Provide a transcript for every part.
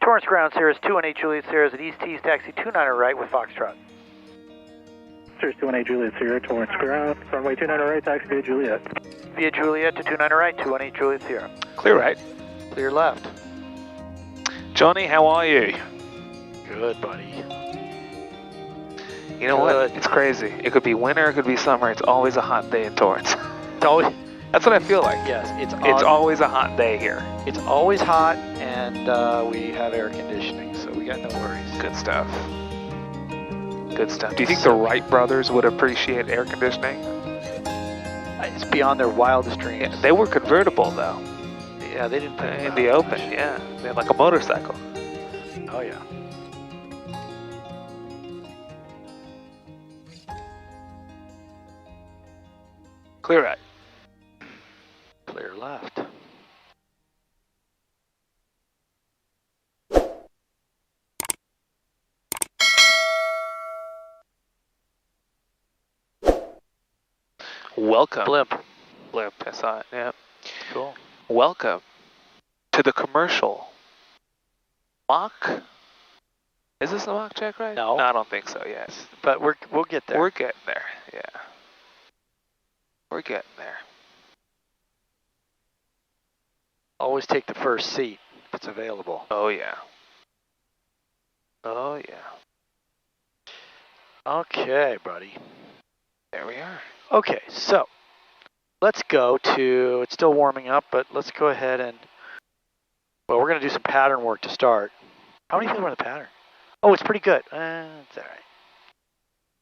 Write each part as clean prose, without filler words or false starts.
Torrance Ground, Sierra's 218 Juliet, Sierra's at East Tees, taxi 29 right with Foxtrot. Sierra's 218 Juliet, Sierra, Torrance Ground, runway 29 right, taxi via Juliet. Via Juliet to 29 right, 218 Juliet, Sierra. Clear right. Clear left. Johnny, how are you? Good, buddy. You know what? It's crazy. It could be winter, it could be summer. It's always a hot day in Torrance. It's always... That's what I feel like. Yes, it's always a hot day here. It's always hot, and we have air conditioning, so we got no worries. Good stuff. Good stuff. Do you think the Wright brothers would appreciate air conditioning? It's beyond their wildest dreams. Yeah, they were convertible, though. Yeah, they didn't put in the open, yeah. They had like a motorcycle. Oh, yeah. Clear right. Clear left. Welcome. Blimp. Blimp, I saw it, yeah. Cool. Welcome to the commercial mock. Is this the mock check, right? No. No, I don't think so, yes. But we'll get there. We're getting there, yeah. We're getting there. Always take the first seat if it's available. Oh, yeah. Oh, yeah. Okay, buddy. There we are. Okay, so let's go to, it's still warming up, but let's go ahead and, well, we're going to do some pattern work to start. How many people are in the pattern? Oh, it's pretty good. It's all right.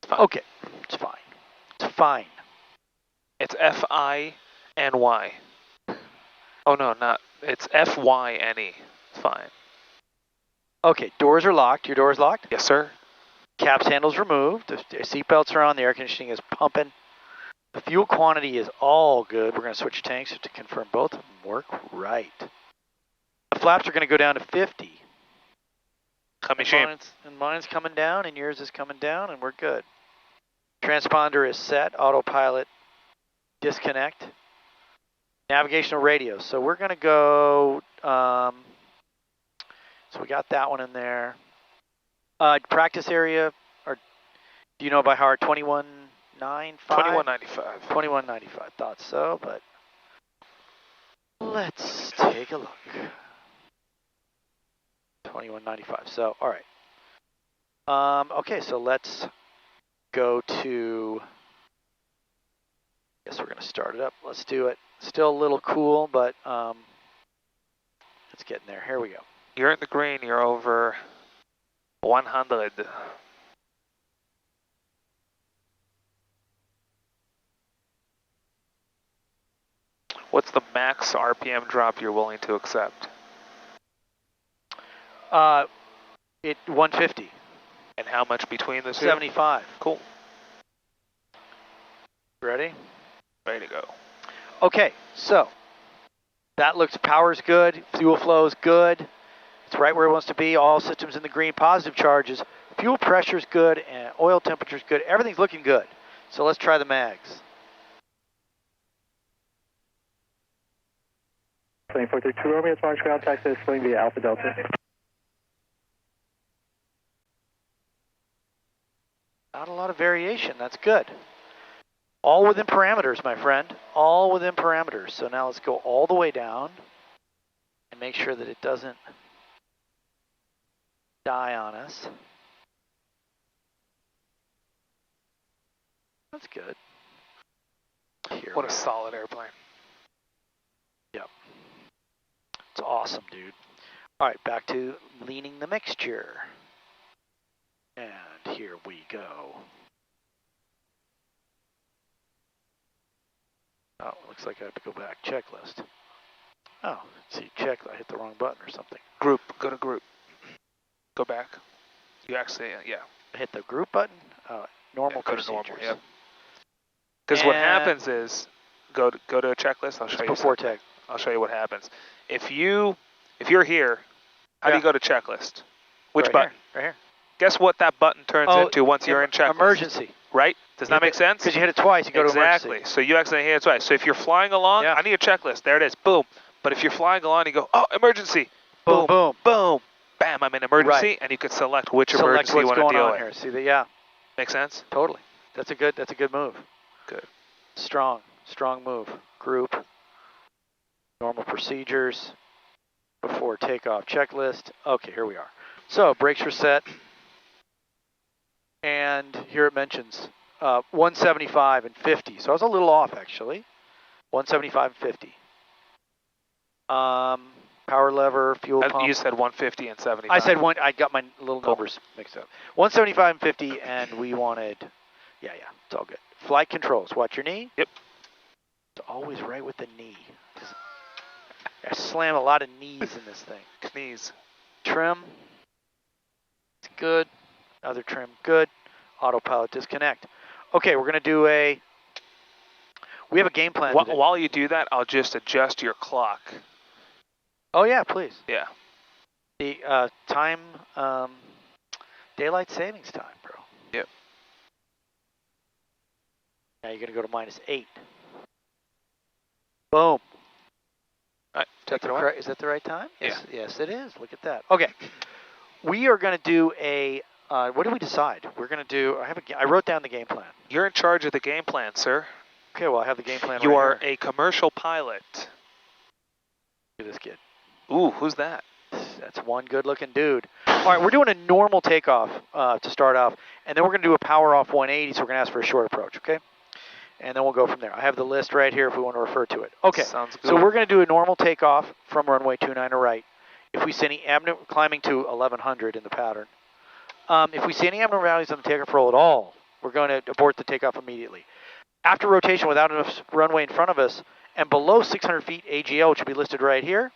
It's fine. Okay, it's fine. It's fine. It's F-I-N-Y. Oh, no, not, it's F-Y-N-E. It's fine. Okay, doors are locked. Your door is locked? Yes, sir. Caps handles removed. The seatbelts are on. The air conditioning is pumping. The fuel quantity is all good. We're going to switch tanks to confirm both of them work right. The flaps are going to go down to 50. And mine's coming down, and yours is coming down, and we're good. Transponder is set. Autopilot disconnect. Navigational radio. So we're going to go, so we got that one in there. Practice area, or do you know by heart, 2195? 2195. 2195, thought so, but let's take a look. 2195, so, all right. Okay, so let's go to, I guess we're going to start it up. Let's do it. Still a little cool, but it's getting there. Here we go. You're in the green. You're over 100. What's the max RPM drop you're willing to accept? 150. And how much between the two? 75. Cool. Ready? Ready to go. Okay, so that looks, power's good, fuel flow is good. It's right where it wants to be. All systems in the green, positive charges. Fuel pressure's good and oil temperature's good. Everything's looking good. So let's try the mags. 2432 Romeo, Torrance Ground, taxi swing via Alpha Delta. Not a lot of variation, that's good. All within parameters, my friend. All within parameters. So now let's go all the way down and make sure that it doesn't die on us. That's good. Here what a solid airplane. Yep. It's awesome, dude. All right, back to leaning the mixture. And here we go. Oh, looks like I have to go back. Checklist. Oh, see, check. I hit the wrong button or something. Group. Go to group. Go back. You actually, yeah. I hit the group button. Normal go procedures. to normal. Yep. Because what happens is, go to a checklist. I'll show you. Before tech. I'll show you what happens. If you're here, how do you go to checklist? Which button? Right here. Guess what that button turns into once you're in checklist? Emergency. Right? Does that make sense? Because you hit it twice, you go to emergency. Exactly. So you accidentally hit it twice. So if you're flying along, I need a checklist. There it is. Boom. But if you're flying along, you go, oh, emergency. Boom, boom, boom, bam. bam, I'm in emergency, Right. and you could select which Select emergency you what's want to going deal on with. here. See that? Yeah, Make sense? totally. That's a good move. Good. Strong move. Group. Normal procedures. Before takeoff checklist. Okay, here we are. So brakes are set. And here it mentions 175 and 50. So I was a little off actually. 175 and 50. Power lever, fuel pump. You said 150 and 75. I said one. I got my little Cool. numbers mixed up. 175 and 50, and we wanted. Yeah, it's all good. Flight controls. Watch your knee. Yep. It's always right with the knee. I slam a lot of knees in this thing. Knees. Trim. It's good. Other trim. Good. Autopilot disconnect. Okay, we're gonna do we have a game plan. While you do that, I'll just adjust your clock. Oh yeah, please. Yeah. The time, daylight savings time, bro. Yep. Now you're gonna go to -8. Boom. All right, take it away. Is that the right time? Yeah. Yes, it is. Look at that. Okay. We are gonna do what did we decide? We're gonna do. I wrote down the game plan. You're in charge of the game plan, sir. Okay. Well, I have the game plan. You right are here. a commercial pilot. Look at this kid. Ooh, who's that? That's one good-looking dude. All right, we're doing a normal takeoff to start off, and then we're going to do a power off 180, so we're going to ask for a short approach, okay? And then we'll go from there. I have the list right here if we want to refer to it. Okay, Sounds good. so we're going to do a normal takeoff from runway 29 to right. If we see any abnormal, climbing to 1100 in the pattern. If we see any abnormalities on the takeoff roll at all, we're going to abort the takeoff immediately. After rotation without enough runway in front of us, and below 600 feet AGL, which will be listed right here,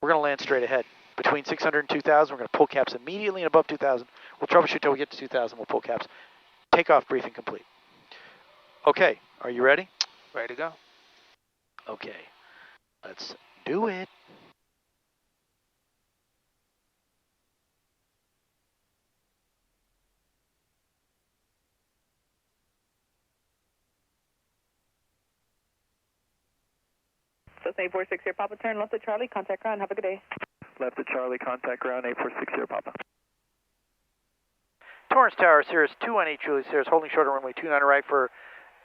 we're going to land straight ahead. Between 600 and 2,000, we're going to pull caps immediately, and above 2,000, we'll troubleshoot till we get to 2,000, we'll pull caps. Takeoff briefing complete. Okay, are you ready? Ready to go. Okay, let's do it. So 846 here, Papa, turn left to Charlie, contact ground, have a good day. Left to Charlie, contact ground 8460 Papa. Torrance Tower, Cirrus 218 Julie Cirrus, holding short on runway 29 right for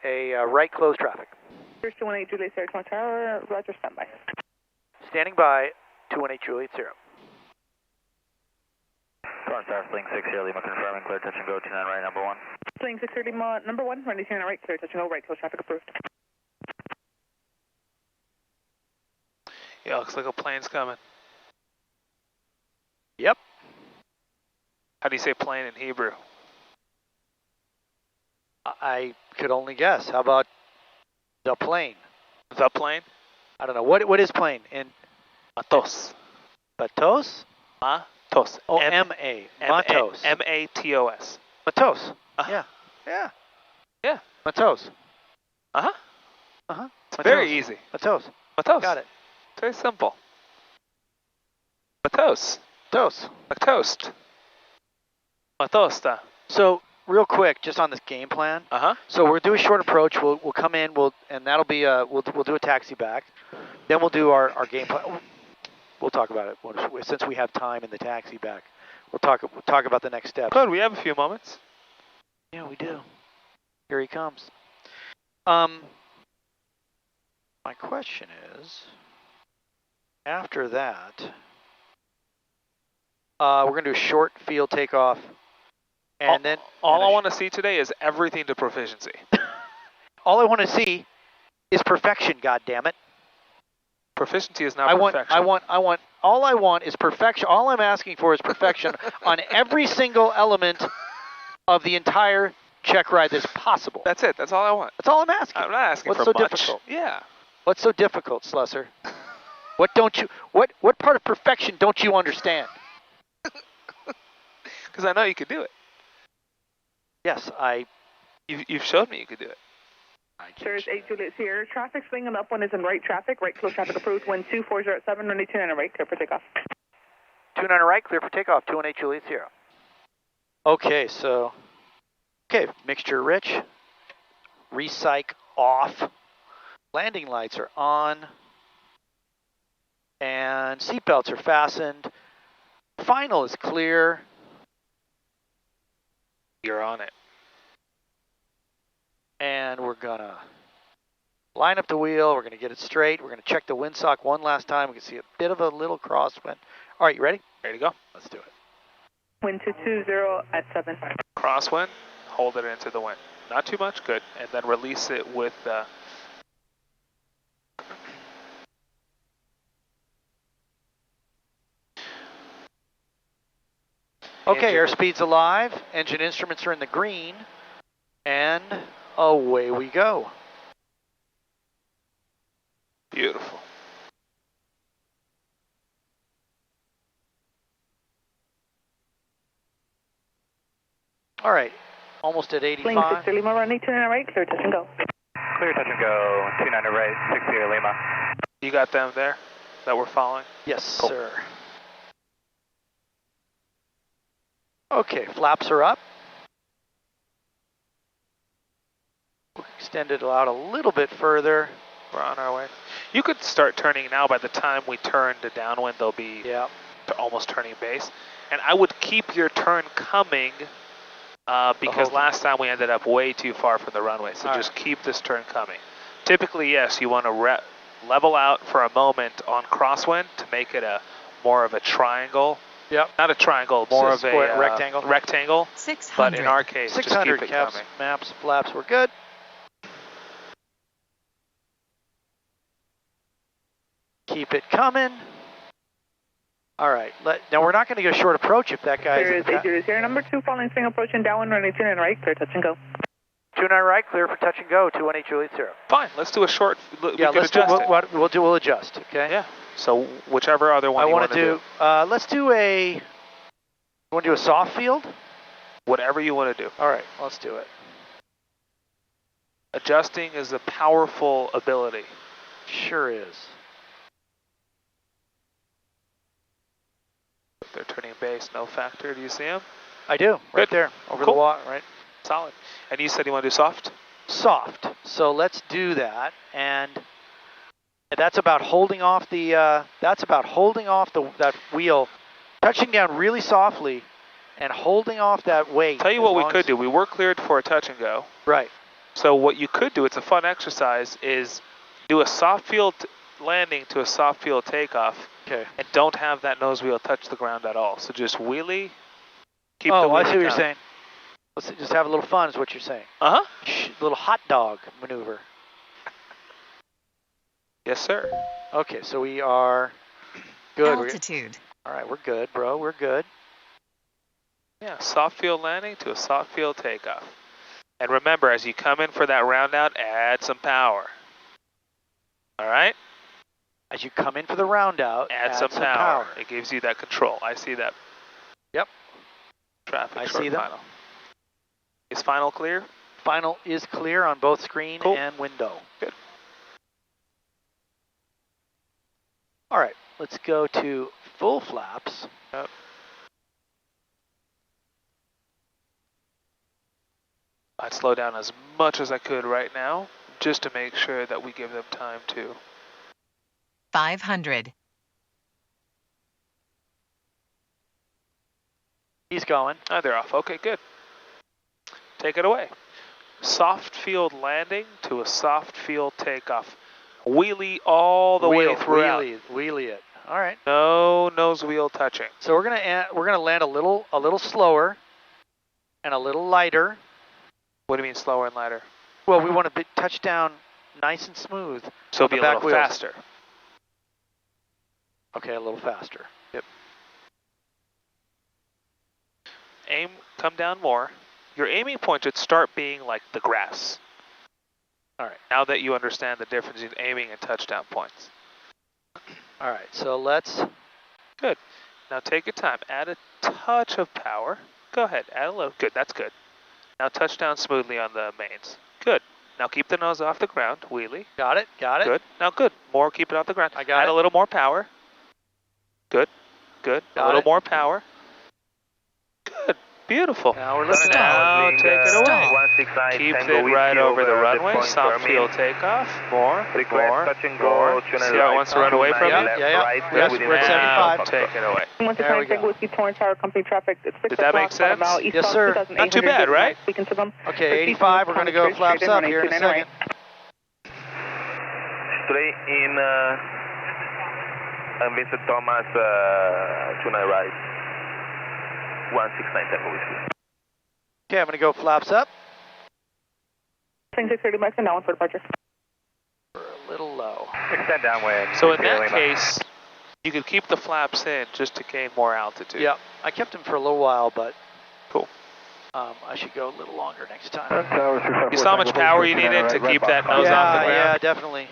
a right close traffic. Cirrus 218 Julie Sierra Torrance Tower, roger, standby. Standing by, 218 Juliet 0. Torrance Tower, Sling 6 here, Lima confirming, clear touch and go 29 right, number 1. Swing 630 number 1, running 29 right, clear touch and go right, close traffic approved. Yeah, looks like a plane's coming. Yep. How do you say plane in Hebrew? I could only guess. How about the plane? The plane? I don't know. What is plane? In Matos. Matos? Matos. Oh, M-A. Matos. M-A-T-O-S. Matos. Uh-huh. Yeah. Yeah. Matos. Uh-huh. Uh-huh. It's very easy. Matos. Matos. Got it. It's very simple. Matos. Matos. Like toast. Matosta. So, real quick, just on this game plan. Uh-huh. So we'll do a short approach. We'll come in. And that'll be we'll do a taxi back. Then we'll do our game plan. We'll talk about it since we have time in the taxi back. We'll talk about the next steps. Good. We have a few moments. Yeah, we do. Here he comes. My question is, after that, we're going to do a short field takeoff, and then... All I want to see today is everything to proficiency. All I want to see is perfection, goddammit. Proficiency is not perfection. All I want is perfection. All I'm asking for is perfection on every single element of the entire check ride that's possible. That's it. That's all I want. That's all I'm asking. I'm not asking What's for so much. difficult? Yeah. What's so difficult, Slusser? What part of perfection don't you understand? Because I know you could do it. Yes, You've showed me you could do it. Cirrus 8 Juliet Sierra, traffic swing on up one is in right traffic, right close traffic approved, wind 2407, running 29 right, clear for takeoff. 29 right, clear for takeoff, 218 Juliet Sierra. Okay, mixture rich, recyc off, landing lights are on, and seatbelts are fastened. final is clear. You're on it. And we're gonna line up the wheel. We're gonna get it straight. We're gonna check the windsock one last time. We can see a bit of a little crosswind. All right, you ready? Ready to go. Let's do it. Wind 220 at 7. Crosswind, hold it into the wind. Not too much, good. And then release it with Okay, engine. airspeed's alive. Engine instruments are in the green. And away we go. Beautiful. All right, almost at Lane 85. 60 Lima, running 29 right, clear touch and go. Clear touch and go, 29 right, 60 Lima. You got them there that we're following? Yes, Cool. sir. Okay, flaps are up. We'll extend it out a little bit further. We're on our way. You could start turning now. By the time we turn to downwind, they'll be almost turning base. And I would keep your turn coming because last time we ended up way too far from the runway. So just keep this turn coming. Typically, yes, you want to level out for a moment on crosswind to make it more of a triangle. Yep. Not a triangle, more of a rectangle. Rectangle. 600. But in our case, just 600 keep it caps, coming. maps, flaps, we're good. Keep it coming. All right, now we're not going to get a short approach if that guy Clear is 800, number 2, following swing approaching downwind, running 29 right, clear touch and go. 29 right, clear for touch and go, 218 Juliet 0. Fine, let's do a short. Yeah, let's do it. we'll adjust, okay? Yeah. So whichever other one I you want to do. Let's do you want to do a soft field? Whatever you want to do. All right, let's do it. Adjusting is a powerful ability. Sure is. They're turning base, no factor. Do you see them? I do, right Good. there, over Cool. the water, right? Solid. And you said you want to do soft? Soft. So let's do that, and that's about holding off the. That wheel, touching down really softly, and holding off that weight. Tell you what we could do. We were cleared for a touch and go. Right. So what you could do, it's a fun exercise, is do a soft field landing to a soft field takeoff. Okay. And don't have that nose wheel touch the ground at all. So just wheelie. Keep the I wheelie see what you're down. saying. Let's just have a little fun is what you're saying. Uh-huh. Little hot dog maneuver. Yes, sir. Okay, so we are good. Altitude. All right, we're good, bro. We're good. Yeah, soft field landing to a soft field takeoff. And remember, as you come in for that round out, add some power. All right? As you come in for the round out, Add some power. It gives you that control. I see that. Yep. Traffic I short see them. final. Is final clear? Final is clear on both screen Cool. and window. Good. All right, let's go to full flaps. Yep. I'd slow down as much as I could right now, just to make sure that we give them time to. 500. He's going. Oh, they're off. Okay, good. Take it away. Soft field landing to a soft field takeoff. Wheelie all the way throughout. Wheelie it. All right. No nose wheel touching. So we're gonna land a little slower, and a little lighter. What do you mean slower and lighter? Well, we want to touch down nice and smooth. So on be the a back little wheels. faster. Okay, a little faster. Yep. Aim, come down more. Your aiming point should start being like the grass. All right. Now that you understand the difference in aiming and touchdown points. All right, so let's. Good. Now take your time. Add a touch of power. Go ahead. Add a little. Good. That's good. Now touch down smoothly on the mains. Good. Now keep the nose off the ground. Wheelie. Got it. Good. Now good. More. Keep it off the ground. I got Add it. a little more power. Good. Good. Got a little it. more power. Good. Beautiful. Now we're listening. Now take it away. 169 Keep Tango it right Whiskey over the runway. point Soft fuel terminal. takeoff. More. Request touch and go. See how it wants to run away from you? Yeah. Right, Yes, within we're at 75. Now take it away. There we go. Whiskey Torrance Tower Company traffic. It's 6 Did that make o'clock, sense? Yes, sir. Not too bad, right? Okay, 85. We're going to go flaps up here in a second. Straight in Vincent Thomas, 29 right. 169 Tango Whiskey. Okay, I'm going to go flaps up. 630 miles and down for departure. We're a little low. Extend downwind. So in that case, you could keep the flaps in just to gain more altitude. Yeah, I kept them for a little while, but cool. I should go a little longer next time. You saw how much power you needed to keep that nose off the ground? Yeah, definitely.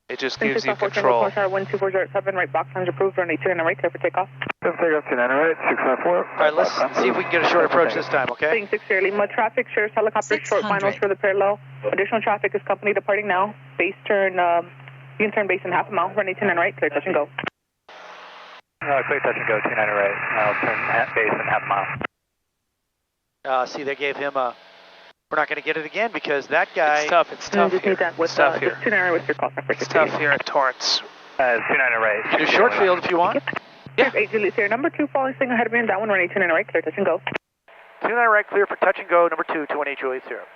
It just gives you control. 12407, right box lines approved, runway 29 right, clear for takeoff. Takeoff 29 right, 654. All right, let's see if we can get a short approach this time, okay? Seeing 6 Lima, traffic shares helicopter short finals for the parallel. Additional traffic is company departing now. Base turn, you can turn base in half a mile, runway 29 right, clear touch and go. Clear touch and go, 29 right. I'll turn base in half a mile. See, they gave him a... We're not going to get it again because that guy... It's tough here. It's tough here. 29 with your call sign for It's tough here at Torrance. 29 right. You can do short field if you want. Yeah. 8 Juliet Sierra, number 2 falling signal ahead of me and down one, runway 29 right, clear touch and go. 29 right, clear for touch and go, number 2, 218 Juliet Sierra.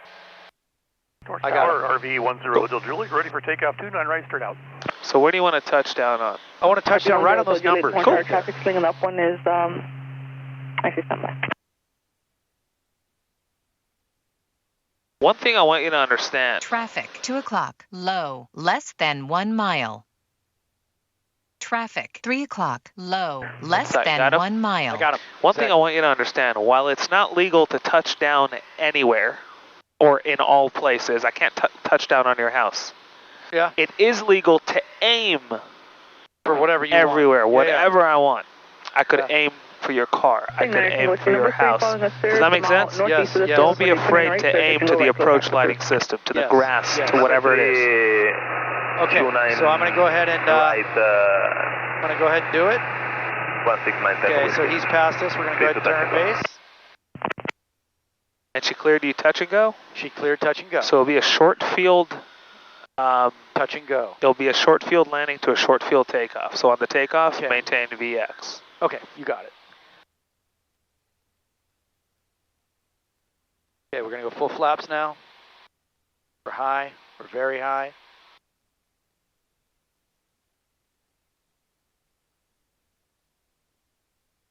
I got it. RV 10 Juliet, ready for takeoff, 29 right, straight out. So where do you want to touch down on? I want to touch down right on those numbers. Cool. Traffic slinging up one is, actually standby. One thing I want you to understand. Traffic, 2 o'clock, low, less than 1 mile. Traffic, 3 o'clock, low, less than 1 mile. I got him. One thing I want you to understand, while it's not legal to touch down anywhere or in all places, I can't touch down on your house. Yeah. It is legal to aim for whatever you everywhere, want. whatever I want. I could aim for your car. I could aim for your house. Does that make sense? Yes. Don't be afraid to aim to the approach lighting system, to the grass, to whatever it is. Okay, so I'm going to go ahead and I'm going to go ahead and do it. 169. Okay, so he's past us. We're going to go ahead and turn base. And she cleared you touch and go? She cleared touch and go. So it'll be a short field touch and go. It'll be a short field landing to a short field takeoff. So on the takeoff, maintain VX. Okay, you got it. Okay, we're going to go full flaps now. We're high. We're very high.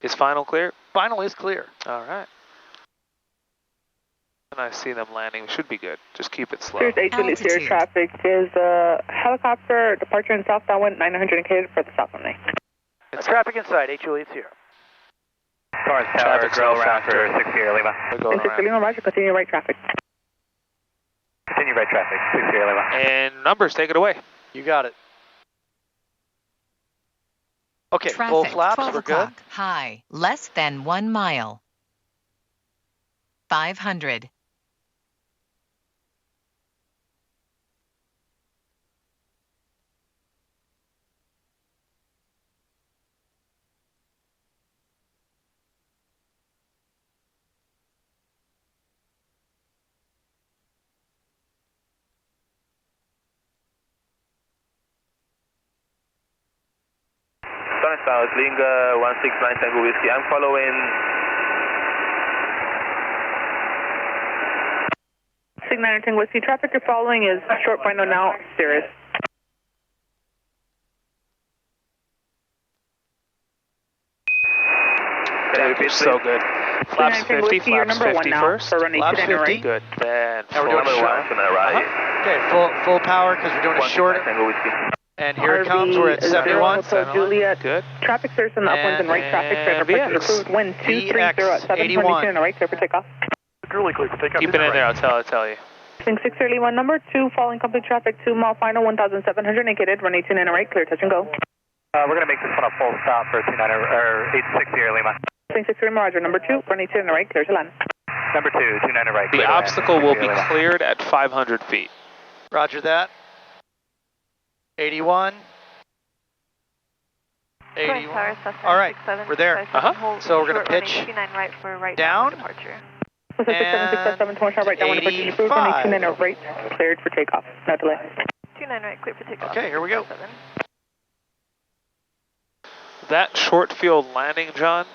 Is final clear? Final is clear. All right. And I see them landing. Should be good. Just keep it slow. Here's 8 Juliet Sierra traffic. Is helicopter departure in south downwind 900 indicated for the south runway. It's traffic inside 8 Juliet Sierra. Torrance Tower, grill around for 6 Sierra Lima. 6 Lima, roger. Continue right traffic. Continue right traffic, 6 Sierra Lima. And numbers, take it away. You got it. Okay, Traffic, full flaps, 12 we're good. o'clock, high, less than 1 mile. 500. South, Link 169 Tango Whiskey. I'm following. Signal Tango Whiskey. Traffic you're following is short final now, Cirrus. So good. Flaps 50, flaps 50 first. Flaps 50. Right. Good. Then now we're doing a short. Okay, full power because we're doing a short. And here it comes. We're at 71. Juliet. Good. Traffic service in the upwinds and right traffic. Approved. Wind 230 at 722 and right, clear for takeoff. Really clear for takeoff. Keep it in there. I'll tell you. 631 number 2, falling complete traffic, 2 mile final, 1,700 indicated, run 18 and right, clear, touch and go. We're going to make this one a full stop for 86 Sierra Lima. 6 Roger, number 2, run 18 and right, clear to land. Number 2, 29 right. The obstacle will be cleared at 500 feet. Roger that. 81. 80. All right, we're there. So we're going to pitch down. And 85. Right, cleared for takeoff. No delay. 29 right, clear for takeoff. Okay, here we go. That short field landing, John,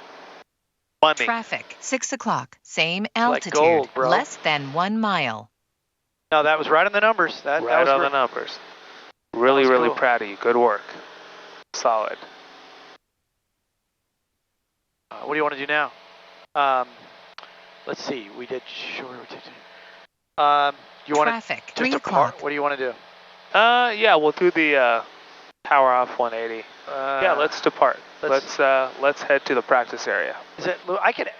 money. Traffic, 6 o'clock, same altitude, like gold, bro. less than 1 mile. No, that was right on the numbers. That Right was on the numbers. Really, really cool. proud of you. Good work. Solid. What do you want to do now? Let's see. We did short. You want Traffic, to 3 just o'clock. What do you want to do? Yeah, we'll do the power off 180. Yeah, let's depart. Let's head to the practice area. Is it? I could.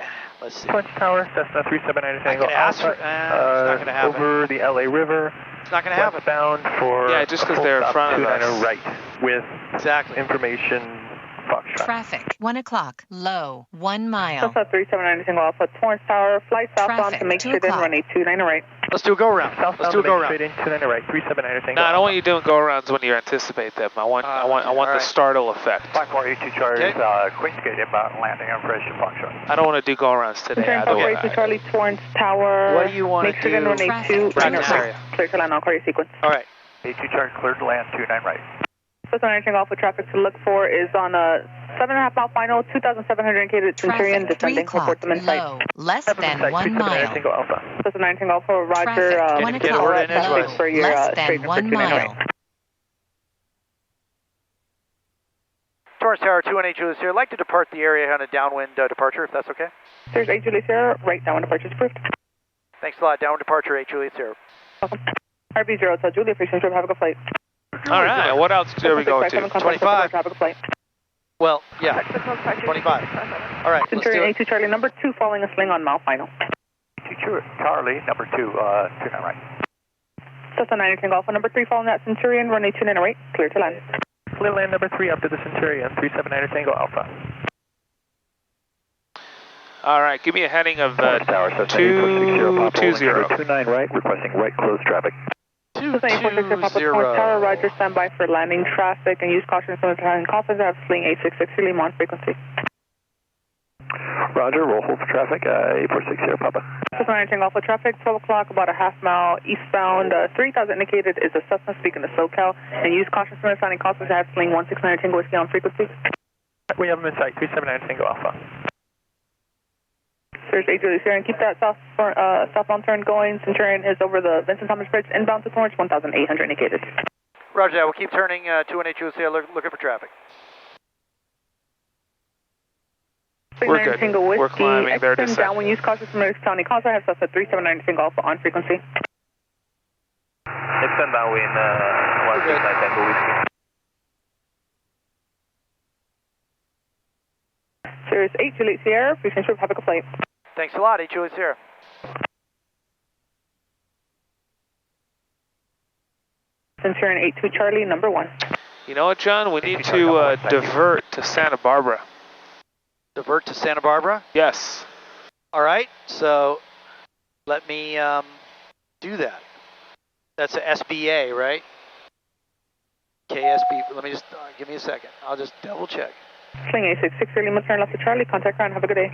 Let's see. Punch Tower, Cessna 379 I Tango could ask for. Alpha. It's not going to happen. Over the LA River. It's not going to happen. Westbound for. Yeah, just because they're in front of us. 29 right with Exactly. information. Foxtrot. Traffic, 1 o'clock, low, 1 mile. Cessna 379 Tango Alpha, Torrance Tower, fly southbound Traffic, to make 2 sure then o'clock. run 829 right. Let's do a go round. Let's Southbound do a to go make round. straight in 29 right, 379 Tango No, I don't Alpha. want you doing go-arounds when you anticipate them. I want all the right. startle effect. 5482 Charlie, Okay. Queensgate inbound landing on Fresh Foxtrot. I don't want to do go-arounds today. Concerning Either way. 482 Charlie, Torrance Tower. What do you want Make to sure then do? run Traffic, 82 practice right. area. Clear to land on carrier sequence. All right. 82 Charlie, cleared to land 29 right. Cessna Tango Alpha traffic to look for is on a 7.5 mile final, 2,700 indicated at Centurion, Traffic, 3 descending. o'clock, Report them in sight. low, less than 1 279 mile. Tango Alpha. Cessna Tango Alpha, Roger. Traffic, 1 Get o'clock, order in edgewise. low, for your less straight than for 1 29 mile. right. Torrance Tower 218 Julius here. I'd like to depart the area on a downwind departure, if that's okay. There's 8 Julius Sierra, right downwind departure is approved. Thanks a lot. Downwind departure 8 Julius here. Welcome. RB0 to Julia, Free Trip, have a good flight. All right. What else do we go to? 25. Have a good flight. Well, yeah. 25. All right. Let's do Centurion it. 82 Charlie, number 2, following a sling on mile final. 82 Charlie, number 2, 29 right. Cessna 90 Tango Alpha, number 3, following that Centurion, run 829 right, clear to land. Clear land number 3 up to the Centurion, 379 Tango Alpha. All right. Give me a heading of Tower, 220. 29 right, requesting right close traffic. 220. Tower, Roger, standby for landing traffic and use caution from the time. Coffins have sling 866 Lima on frequency. Roger, roll hold for traffic, 8460 Papa. Cessna 90 Tango Alpha traffic, 12 o'clock, about a half mile eastbound. 3000 indicated is a Cessna speaking to SoCal and use caution from the signing. Coffins have sling 169 Tango Whiskey on frequency. We have them in sight, 379 Tango Alpha. There's 8 Julius here, and keep that southbound turn going. Centurion is over the Vincent Thomas Bridge, inbound to Torrance, 1,800 indicated. Roger that. We'll keep turning 218 Julius here, looking for traffic. We're good. We're climbing their descent. Downwind, use caution from North County. Cause I have Cessna 379 Tango Alpha on frequency. Extend downwind 169 Tango Whiskey. There's 8 Juliet Sierra, free transfer, have a good flight. Thanks a lot, 8 Julius here. Centurion 82 Charlie, number 1. You know what, John? We need to divert to Santa Barbara. Divert to Santa Barbara? Yes. All right, so let me do that. That's a SBA, right? KSB, let me just, give me a second. I'll just double check. Sling 866 Lima, turn left to Charlie, contact ground, have a good day.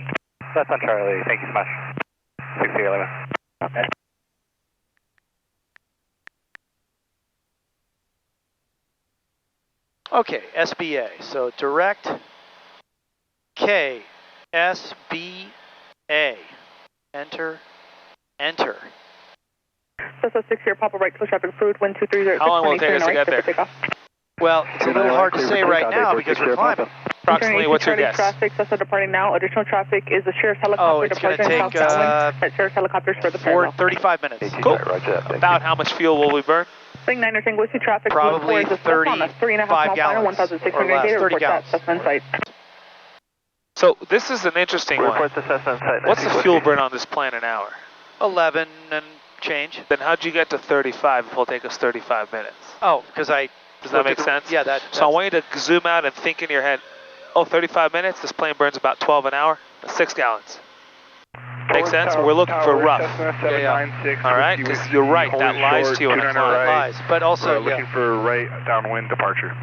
That's on Charlie, thank you so much. 6011. Okay. Okay, SBA, so direct KSBA. Enter, enter. Cessna 6 here, Papa right, close traffic approved, wind 230. How long will it take us to get there? Well, it's a little hard to say right now because we're climbing. Approximately, what's your guess? Traffic, Cessna departing now. Additional traffic is the Sheriff's helicopter it's going to departing take south that Sheriff's helicopters for the parallel. 35 minutes. Cool. About how much fuel will we burn? Sling 9 Tango Whiskey traffic. Probably 35 gallons 1,600 or less, 30 gallons. Cessna in sight. So this is an interesting one. What's the fuel burn on this plane an hour? 11 and change. Then how'd you get to 35 if it'll take us 35 minutes? Oh, because I... Does that make sense? Yeah, So I want you to zoom out and think in your head, oh, 35 minutes, this plane burns about 12 an hour, 6 gallons. Makes sense? We're looking for rough. All right, because you're right, that lies to you in a climb. Lies, but also, looking for right downwind departure.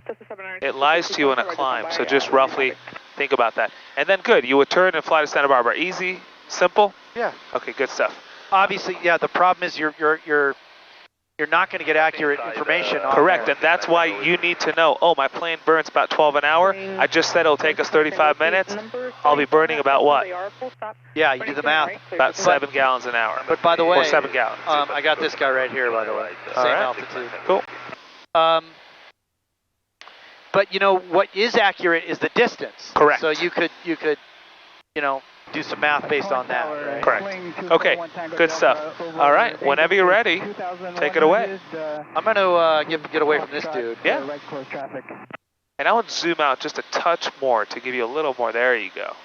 Cessna it lies to you in a climb. So just roughly think about that. And then good, you would turn and fly to Santa Barbara. Easy, simple? Yeah. Okay, good stuff. Obviously, yeah, the problem is you're not going to get accurate information on Correct, there. and that's why you need to know, oh, my plane burns about 12 an hour. I just said it'll take us 35 minutes. I'll be burning about what? Yeah, you do the math. About 7 gallons an hour. But by the way, or 7 gallons. I got this guy right here, by the way. Same altitude. Cool. But you know what is accurate is the distance. Correct. So you could do some math based on that. Right? Correct. Okay, good stuff. All right, whenever you're ready, take it away. I'm going to get away from this dude. Yeah. And I would zoom out just a touch more to give you a little more. There you go.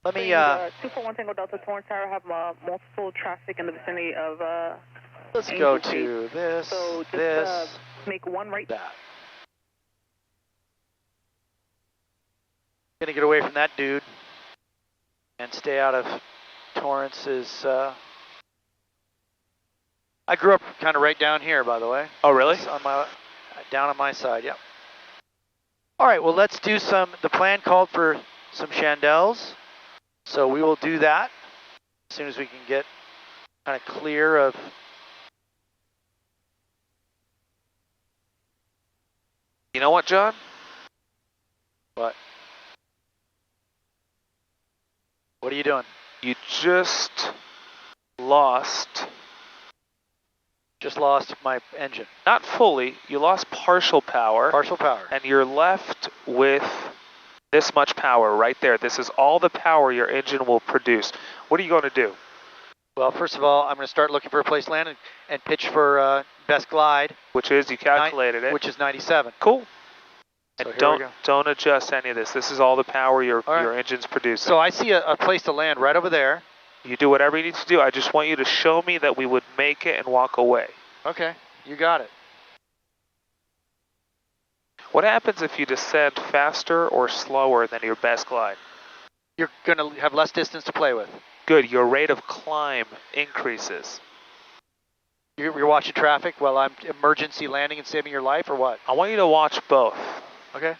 Let me. 241 Tango Delta Torrance Tower have multiple traffic in the vicinity of. Let's go to this. So just, this. Make one right. That. Gonna get away from that dude and stay out of Torrance's. I grew up kind of right down here, by the way. Oh, really? Down on my side, yep. All right, well, let's do the plan called for some Chandelles, so we will do that as soon as we can get kind of clear of. You know what, John? What? What are you doing? You just lost my engine. Not fully, you lost partial power. Partial power. And you're left with this much power right there. This is all the power your engine will produce. What are you going to do? Well, first of all, I'm going to start looking for a place to land and pitch for best glide. Which is, you calculated it. Which is 97. Cool. So and don't adjust any of this. This is all the power your engine's producing. So I see a place to land right over there. You do whatever you need to do. I just want you to show me that we would make it and walk away. Okay, you got it. What happens if you descend faster or slower than your best glide? You're going to have less distance to play with. Good, your rate of climb increases. You're watching traffic while I'm emergency landing and saving your life, or what? I want you to watch both. Okay.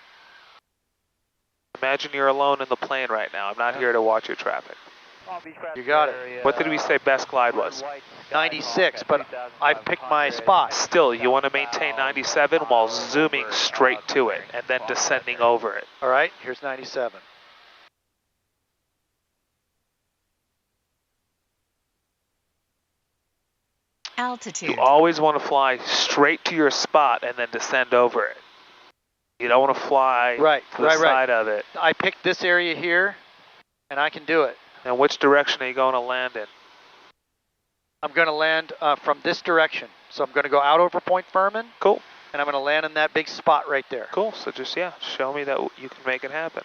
Imagine you're alone in the plane right now. I'm not here to watch your traffic. You got it. What did we say best glide was? 96, but I picked my spot. Still, you want to maintain 97 while zooming straight to it and then descending over it. All right, here's 97. Altitude. You always want to fly straight to your spot and then descend over it. You don't want to fly to the side of it. I picked this area here, and I can do it. And which direction are you going to land in? I'm going to land from this direction. So I'm going to go out over Point Furman. Cool. And I'm going to land in that big spot right there. Cool. So just, show me that you can make it happen.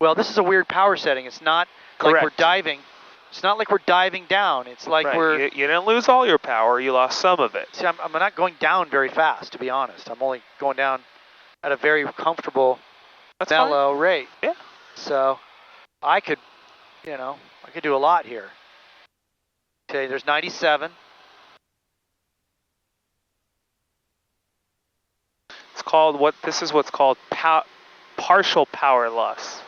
Well, this is a weird power setting. It's not like we're diving. It's not like we're diving down. It's like we're... You didn't lose all your power. You lost some of it. See, I'm not going down very fast, to be honest. I'm only going down at a very comfortable, mellow rate. Yeah. So I could, I could do a lot here. Okay, there's 97. It's called this is what's called partial power loss.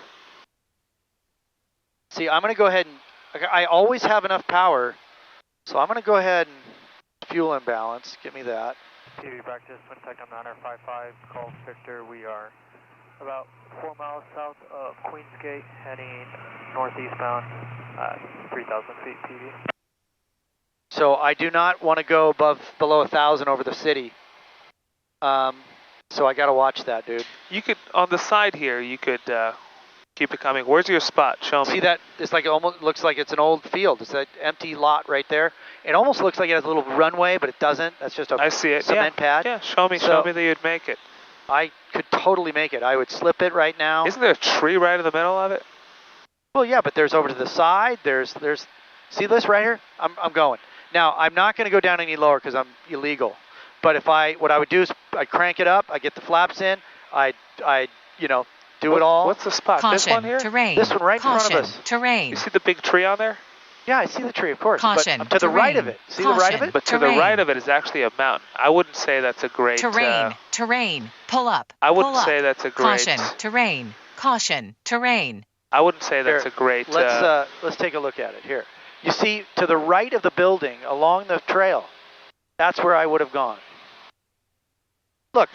See, I'm going to go ahead and, I always have enough power, so I'm going to go ahead and fuel imbalance. Give me that. TV practice, contact on the Honor 55, call Victor. We are about 4 miles south of Queensgate, heading northeastbound at 3,000 feet TV. So I do not want to go below 1,000 over the city. So I got to watch that, dude. You could, on the side here, you could keep it coming. Where's your spot? Show me. See that? It's like, it almost looks like it's an old field. It's that empty lot right there. It almost looks like it has a little runway, but it doesn't. That's just a cement pad. Yeah, show me that you'd make it. I could totally make it. I would slip it right now. Isn't there a tree right in the middle of it? Well, yeah, but there's over to the side. There's. See this right here? I'm going. Now, I'm not going to go down any lower because I'm illegal. But what I would do is I'd crank it up. I get the flaps in. I do it all. What's the spot? Caution, this one here? Terrain. This one right in front of us. Terrain. You see the big tree on there? Yeah, I see the tree, of course. Caution. But to the right of it. See the right of it? But to the right of it is actually a mountain. I wouldn't say that's a great... Terrain. Pull up. I wouldn't say that's a great... Caution. Terrain. I wouldn't say that's a great... Let's take a look at it here. You see, to the right of the building, along the trail, that's where I would have gone. Look,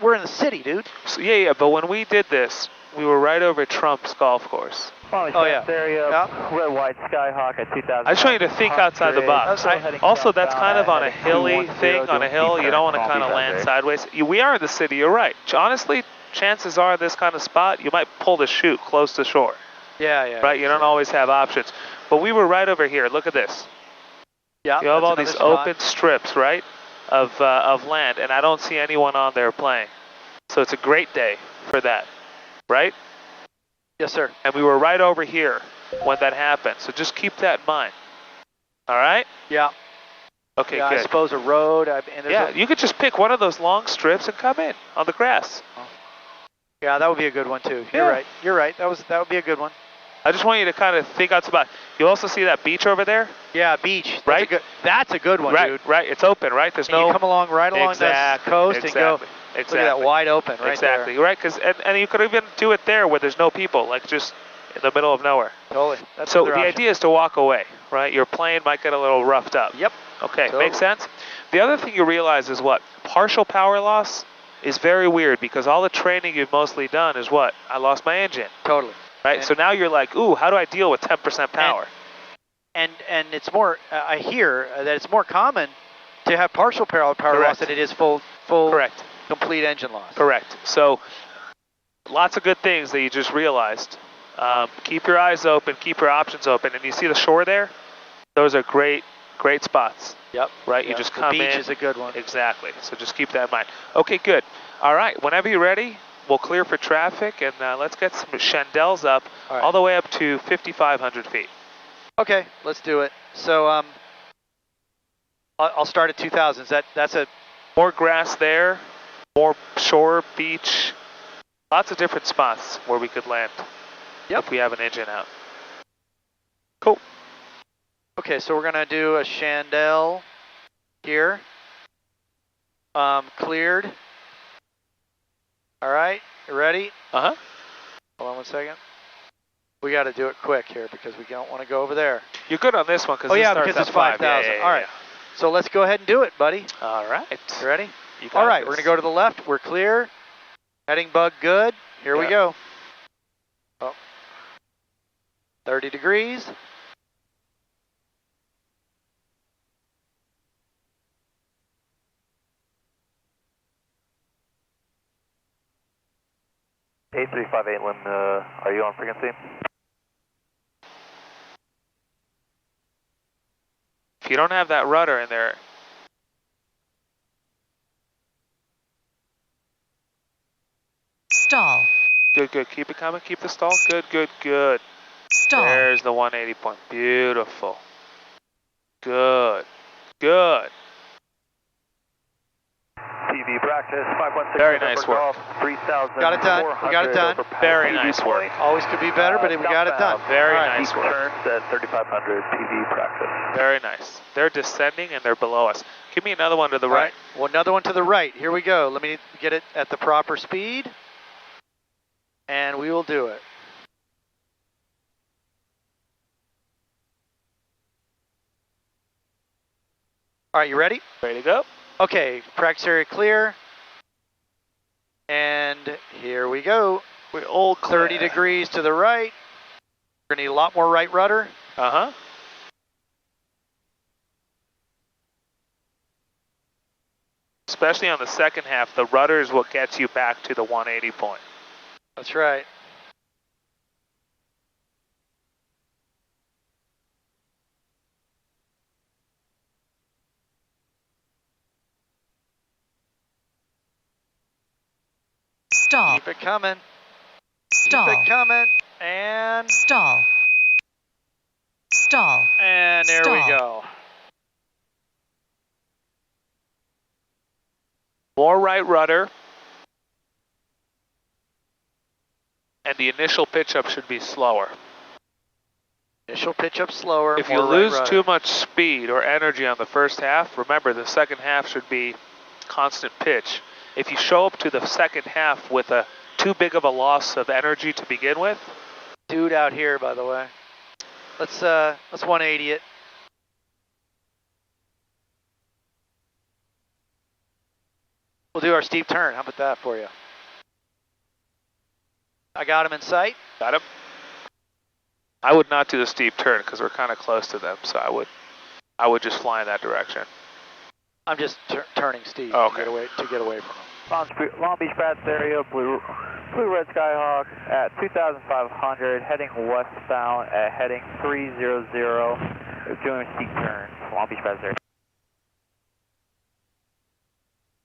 we're in the city, dude. So, yeah, but when we did this, we were right over Trump's golf course. Oh, yeah. Area, red, white, Skyhawk at 2,000. I just want you to think outside the box. Also, that's kind of on a hilly thing, on a hill. You don't want to kind of land sideways. We are in the city, you're right. Honestly, chances are this kind of spot, you might pull the chute close to shore. Yeah. Right, you don't always have options. But we were right over here. Look at this. Yeah. You have all these open strips, right, of land, and I don't see anyone on there playing. So it's a great day for that, right? Yes, sir. And we were right over here when that happened. So just keep that in mind. All right? Yeah. Okay, good. I suppose a road. You could just pick one of those long strips and come in on the grass. Yeah, that would be a good one too. You're right. You're right. That would be a good one. I just want you to kind of think outside the box. You also see that beach over there? Yeah, beach. Right? That's a good one, dude. Right. It's open, right? There's no... You come along the coast and go... Exactly. Look at that wide open right exactly. there. Right, because and you could even do it there where there's no people, like just in the middle of nowhere. Totally. So the idea is to walk away, right? Your plane might get a little roughed up. Yep. Okay, makes sense? The other thing you realize is what? Partial power loss is very weird because all the training you've mostly done is what? I lost my engine. Totally. Right, so now you're like, ooh, how do I deal with 10% power? And it's more, I hear that it's more common to have partial power loss than it is full Correct. Complete engine loss. Correct. So lots of good things that you just realized. Keep your eyes open, keep your options open, and you see the shore there? Those are great spots. Yep. Right, you just come in. The beach is a good one. Exactly, so just keep that in mind. Okay, good. All right, whenever you're ready, we'll clear for traffic, and let's get some Chandelle's up all the way up to 5,500 feet. Okay, let's do it. So I'll start at 2,000. That's a... More grass there, more shore, beach, lots of different spots where we could land if we have an engine out. Cool. Okay, so we're going to do a Chandelle here. Cleared. All right, you ready? Uh-huh. Hold on one second. We got to do it quick here because we don't want to go over there. You're good on this one because because it's 5,000. All right. So let's go ahead and do it, buddy. All right. You ready? All right, we're going to go to the left. We're clear. Heading bug good. Here we go. 30 degrees. A358 Lynn, are you on frequency? If you don't have that rudder in there, Stall. Good. Keep it coming. Keep the stall. Good. Stall. There's the 180 point. Beautiful. Good. TV practice, 516. Very nice work. 3,000. Got it done. We got it done. Very nice work. Always could be better, but we got it done. Very nice work. At 3,500 TV practice. Very nice. They're descending and they're below us. Give me another one to the right. Well, another one to the right. Here we go. Let me get it at the proper speed. And we will do it. All right, you ready? Ready to go? Okay, practice area clear. And here we go. We're all clear. 30 degrees to the right. We're going to need a lot more right rudder. Uh-huh. Especially on the second half, the rudder is what gets you back to the 180 point. That's right. Stall. Keep it coming. Stall. Keep it coming. And... Stall. Stall. And there we go. More right rudder. And the initial pitch up should be slower. Initial pitch up slower. If you lose too much speed or energy on the first half, remember the second half should be constant pitch. If you show up to the second half with a too big of a loss of energy to begin with. Dude out here, by the way. Let's 180 it. We'll do our steep turn. How about that for you? I got him in sight. Got him. I would not do the steep turn because we're kind of close to them, so I would just fly in that direction. I'm just turning steep to get away from them. Long Beach Pass area, Blue Red Skyhawk at 2,500, heading westbound at heading 300, doing a steep turn. Long Beach Pass area.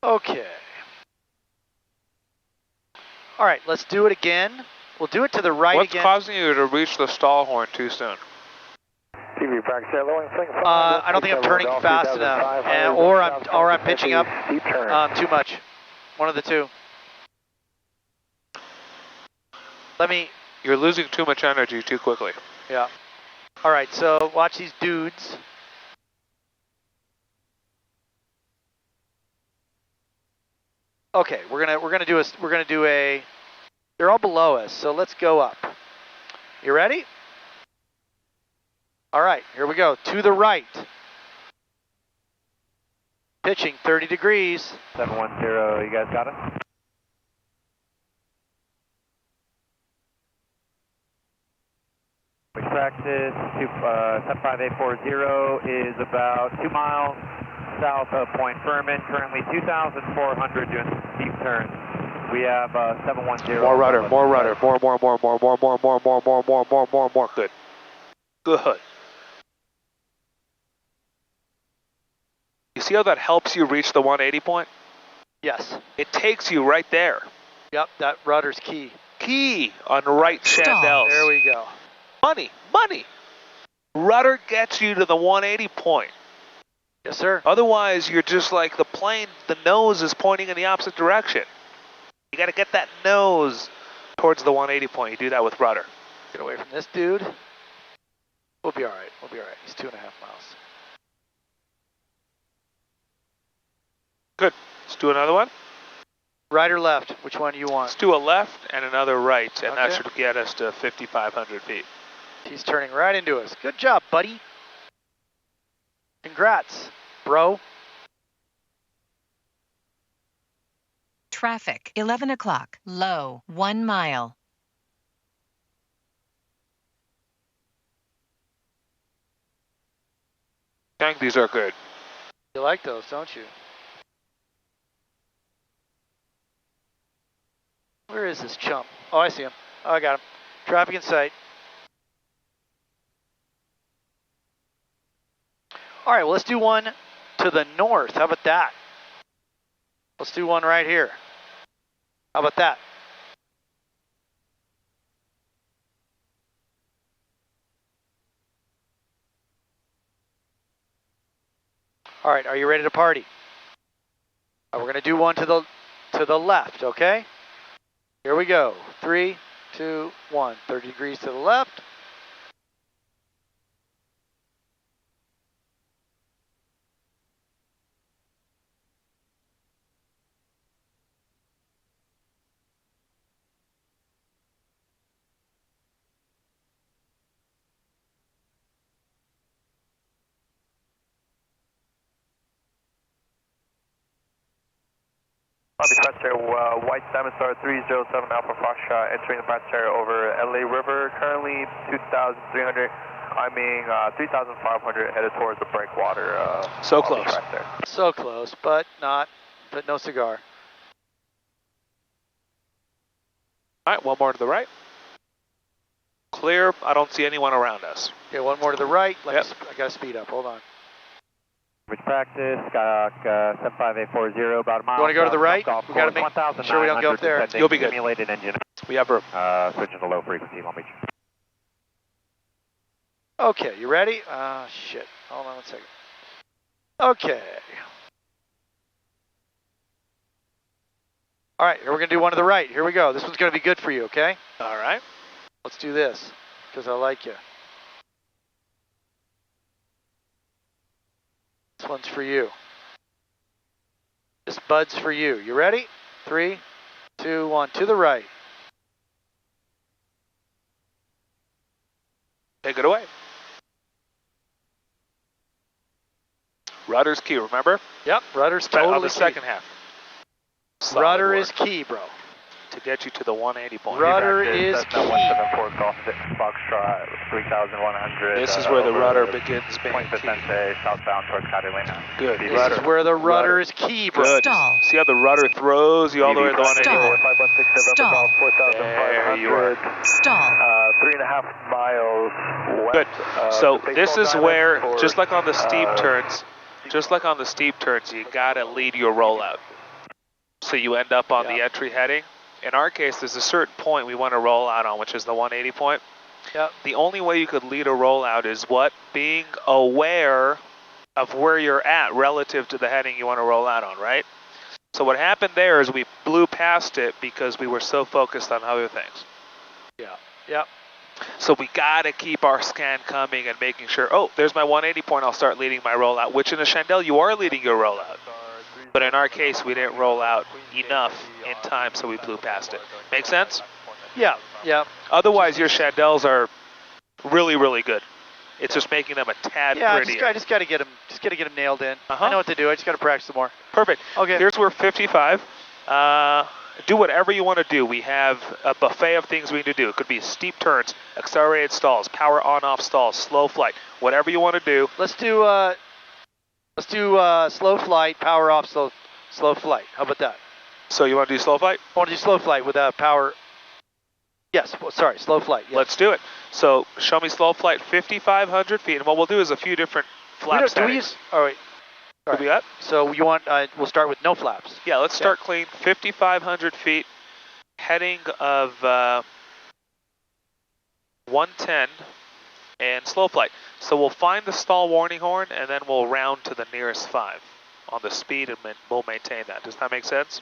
Okay. All right, let's do it again. We'll do it to the right again. What's causing you to reach the stall horn too soon? I don't think I'm turning fast enough, or I'm pitching up too much. One of the two. You're losing too much energy too quickly. Yeah. All right, so watch these dudes. Okay, we're gonna do a. They're all below us, so let's go up. You ready? All right, here we go. To the right. Pitching 30 degrees. 710, you guys got it? Practice 75840 is about 2 miles south of Point Furman. Currently 2,400 doing steep turns. We have 710. More rudder, more rudder, more. Good. Good. You see how that helps you reach the 180 point? Yes. It takes you right there. Yep, that rudder's key. Key on right Chandelle. There we go. Money. Rudder gets you to the 180 point. Yes, sir. Otherwise, you're just like the plane, the nose is pointing in the opposite direction. You got to get that nose towards the 180 point. You do that with rudder. Get away from this dude. We'll be all right. He's 2.5 miles. Good. Let's do another one. Right or left? Which one do you want? Let's do a left and another right, and that should get us to 5,500 feet. He's turning right into us. Good job, buddy. Congrats, bro. Traffic, 11 o'clock, low, 1 mile. I think these are good. You like those, don't you? Where is this chump? Oh, I see him. Oh, I got him. Traffic in sight. All right, well, let's do one to the north. How about that? Let's do one right here. How about that? All right, are you ready to party? We're going to do one to the left, okay? Here we go. 3, 2, 1. 30 degrees to the left. White Salmon Star 307 Alpha Foxtrot entering the practice area over LA River. Currently 2,300, climbing 3,500, headed towards the breakwater. So close. So close, but no cigar. All right, one more to the right. Clear. I don't see anyone around us. Okay, one more to the right. I got to speed up. Hold on. Practice, Skyhawk 75840, about a mile. You want to go to the right? We got to make sure we don't go up there. You'll be good. Simulated engine. We have room. Switching to low frequency, Long Beach. Okay, you ready? Shit. Hold on 1 second. Okay. All right, here we're going to do one to the right. Here we go. This one's going to be good for you, okay? All right. Let's do this, because I like you. This one's for you. This bud's for you. You ready? 3, 2, 1. To the right. Take it away. Rudder's key, remember? Yep, rudder's On totally the key. second half. Solid Rudder work is key, bro. to get you to the 180 point. Rudder is key. 174 Foxtrot 3100. This is where the rudder begins being Point key. Vicente, southbound towards Catalina. Good. This Rudder. is where the rudder is key, bro. Good. Stall. See how the rudder throws you all the way to the 180 Stall. point? 516 Stall. 4500. There you are. Stall. 3.5 miles west. Good. So the this baseball is diamond where, for, just like on the steep turns, you gotta lead your rollout. So you end up on the entry heading. In our case, there's a certain point we want to roll out on, which is the 180 point. Yep. The only way you could lead a rollout is what? Being aware of where you're at relative to the heading you want to roll out on, right? So what happened there is we blew past it because we were so focused on other things. Yeah. Yep. So we gotta keep our scan coming and making sure, oh, there's my 180 point, I'll start leading my rollout, which in the Chandelle, you are leading your rollout. But in our case, we didn't roll out enough in time, so we blew past it. Make sense? Yeah. Yeah. Otherwise, your Chandelles are really, really good. It's just making them a tad prettier. I just got to get them. Just got to get them nailed in. I know what to do. I just got to practice some more. Perfect. Okay. Here's where 55. Do whatever you want to do. We have a buffet of things we need to do. It could be steep turns, accelerated stalls, power on-off stalls, slow flight, whatever you want to do. Let's do slow flight, power off, slow flight. How about that? So you want to do slow flight? I want to do slow flight with power. Yes. Well, sorry, slow flight. Yes. Let's do it. So show me slow flight 5,500 feet, and what we'll do is a few different flap settings. All right. What do we got? So you want? We'll start with no flaps. Yeah, let's start clean. 5,500 feet, heading of 110, and slow flight. So we'll find the stall warning horn, and then we'll round to the nearest 5 on the speed, and we'll maintain that. Does that make sense?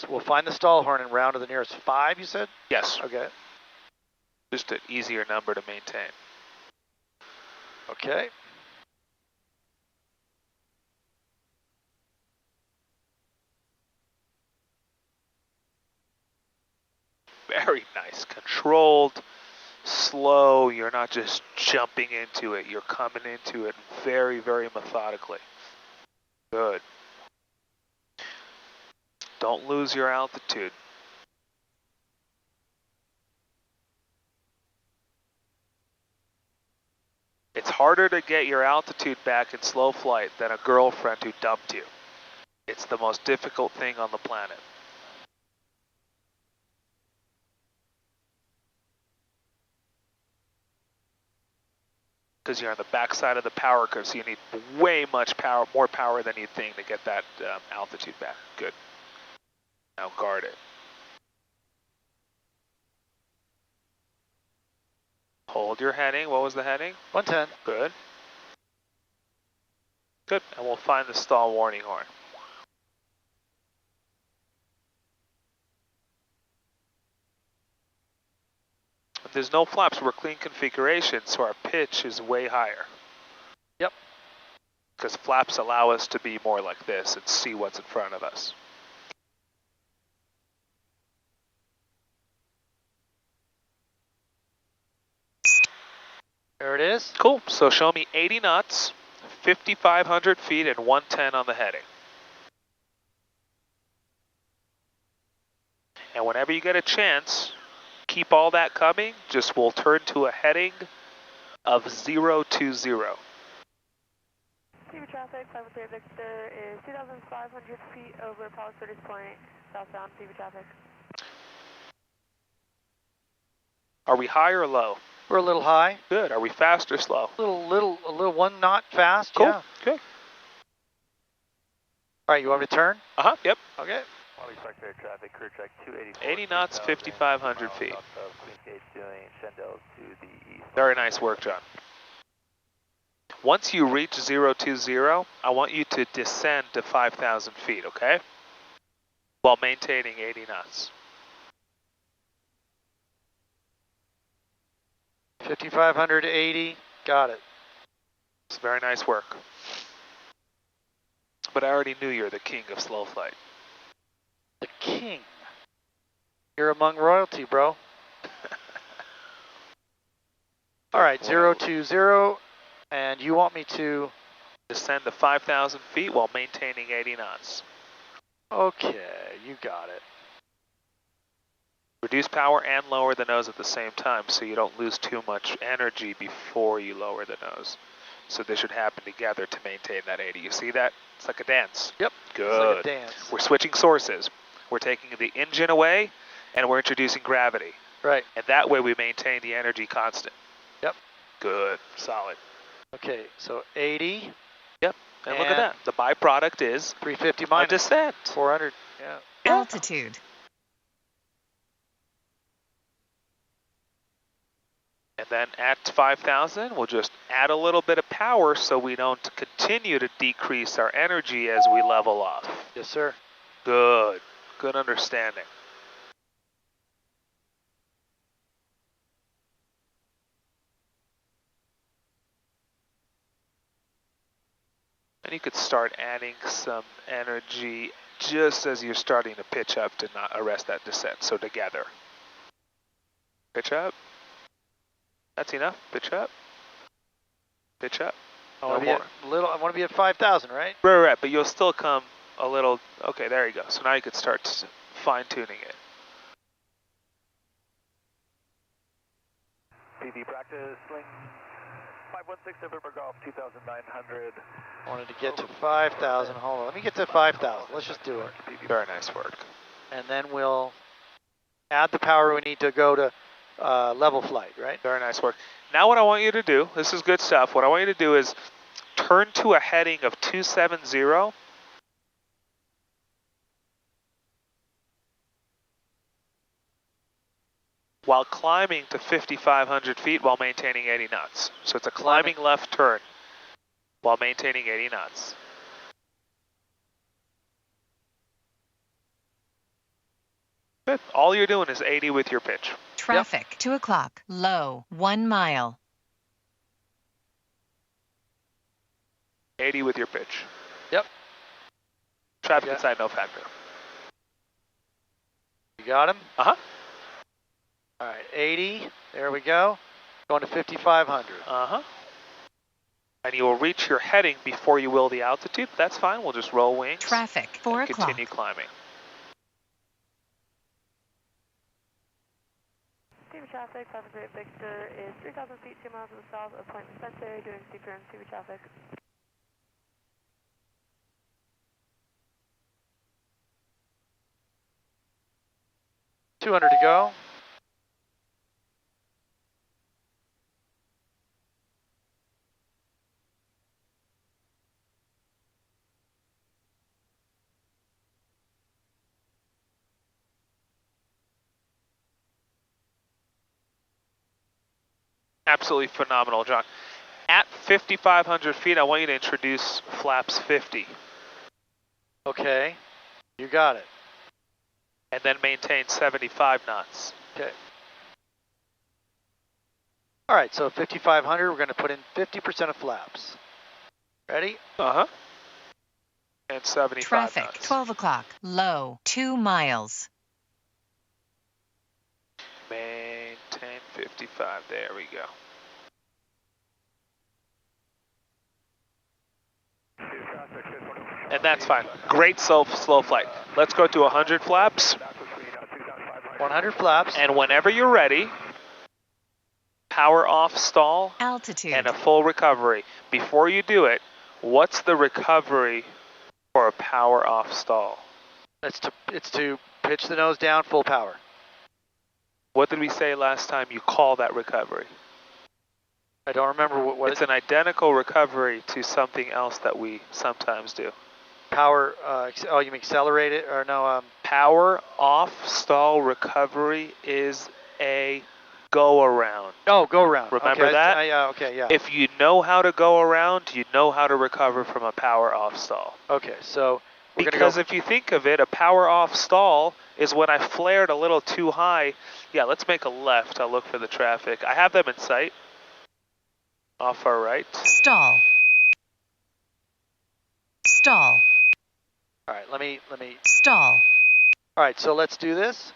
We'll find the stall horn and round to the nearest 5. You said? Yes. Okay. Just an easier number to maintain. Okay. Very nice. Controlled, slow. You're not just jumping into it. You're coming into it very, very methodically. Good. Don't lose your altitude. It's harder to get your altitude back in slow flight than a girlfriend who dumped you. It's the most difficult thing on the planet. Because you're on the backside of the power curve, so you need way much power, more power than you think to get that altitude back. Good. Now guard it. Hold your heading. What was the heading? 110. Good. Good. And we'll find the stall warning horn. There's no flaps. We're clean configuration, so our pitch is way higher. Yep. Because flaps allow us to be more like this and see what's in front of us. There it is. Cool. So show me 80 knots, 5,500 feet, and 110 on the heading. And whenever you get a chance, keep all that coming. Just we'll turn to a heading of 020. Fever traffic, 503 Victor is 2,500 feet over Palos Verdes Point, southbound Fever traffic. Are we high or low? We're a little high. Good. Are we fast or slow? A little 1 knot fast. Cool. Yeah. Okay. All right, you want me to turn? Yep. Okay. Quality Sector traffic, crew check 284. 80 knots, 5,500 feet. Queensgate doing Chandelle to the east. Very nice work, John. Once you reach 020, I want you to descend to 5,000 feet, okay? While maintaining 80 knots. 5,580. Got it. It's very nice work. But I already knew you're the king of slow flight. The king. You're among royalty, bro. All right, 020, and you want me to descend to 5,000 feet while maintaining 80 knots. Okay, you got it. Reduce power and lower the nose at the same time so you don't lose too much energy before you lower the nose. So they should happen together to maintain that 80. You see that? It's like a dance. Yep. Good. It's like a dance. We're switching sources. We're taking the engine away and we're introducing gravity. Right. And that way we maintain the energy constant. Yep. Good. Solid. Okay, so 80. Yep. And look at that. The byproduct is 350 minus a descent. 400. Yeah. Altitude. And then at 5,000, we'll just add a little bit of power so we don't continue to decrease our energy as we level off. Yes, sir. Good. Good understanding. And you could start adding some energy just as you're starting to pitch up to not arrest that descent. So together. Pitch up. That's enough. Pitch up. Pitch up. I want to be at 5,000, right? Right, but you'll still come a little. Okay, there you go. So now you could start fine-tuning it. PD practice, sling 516 November Golf 2,900. Wanted to get to 5,000. Hold on. Let me get to 5,000. Let's just do it. Very nice work. And then we'll add the power we need to go to level flight, right? Very nice work. Now what I want you to do, this is good stuff, what I want you to do is turn to a heading of 270 while climbing to 5,500 feet while maintaining 80 knots. So it's a climbing left turn while maintaining 80 knots. Good. All you're doing is 80 with your pitch. Traffic, 2 o'clock, low, 1 mile. 80 with your pitch. Yep. Traffic inside, no factor. You got him? Uh-huh. All right, 80. There we go. Going to 5,500. Uh-huh. And you will reach your heading before you will the altitude. That's fine. We'll just roll wings. Traffic, 4 o'clock. Continue climbing. Steamer traffic, 508 Victor is 3,000 feet, 2 miles to the south of Point Spencer, doing steeper and steamer traffic. $200 to go. Absolutely phenomenal, John. At 5,500 feet, I want you to introduce flaps 50. Okay, you got it. And then maintain 75 knots. Okay. All right, so 5,500, we're going to put in 50% of flaps. Ready? Uh-huh. And 75 Traffic, knots. 12 o'clock, low, 2 miles. Maintain 55. There we go. And that's fine. Great slow flight. Let's go to 100 flaps. 100 flaps. And whenever you're ready, power off stall. Altitude. And a full recovery. Before you do it, what's the recovery for a power off stall? It's to pitch the nose down, full power. What did we say last time you call that recovery? I don't remember what it's an identical recovery to something else that we sometimes do. Power, oh, you mean accelerate it, or no? Power off stall recovery is a go around. Oh, go around. Remember okay, that? Okay, yeah. If you know how to go around, you know how to recover from a power off stall. Okay, so because if you think of it, a power off stall is when I flared a little too high. Yeah, let's make a left. I'll look for the traffic. I have them in sight. Off our right. Stall. Stall. All right, let me. Stall. All right, so let's do this.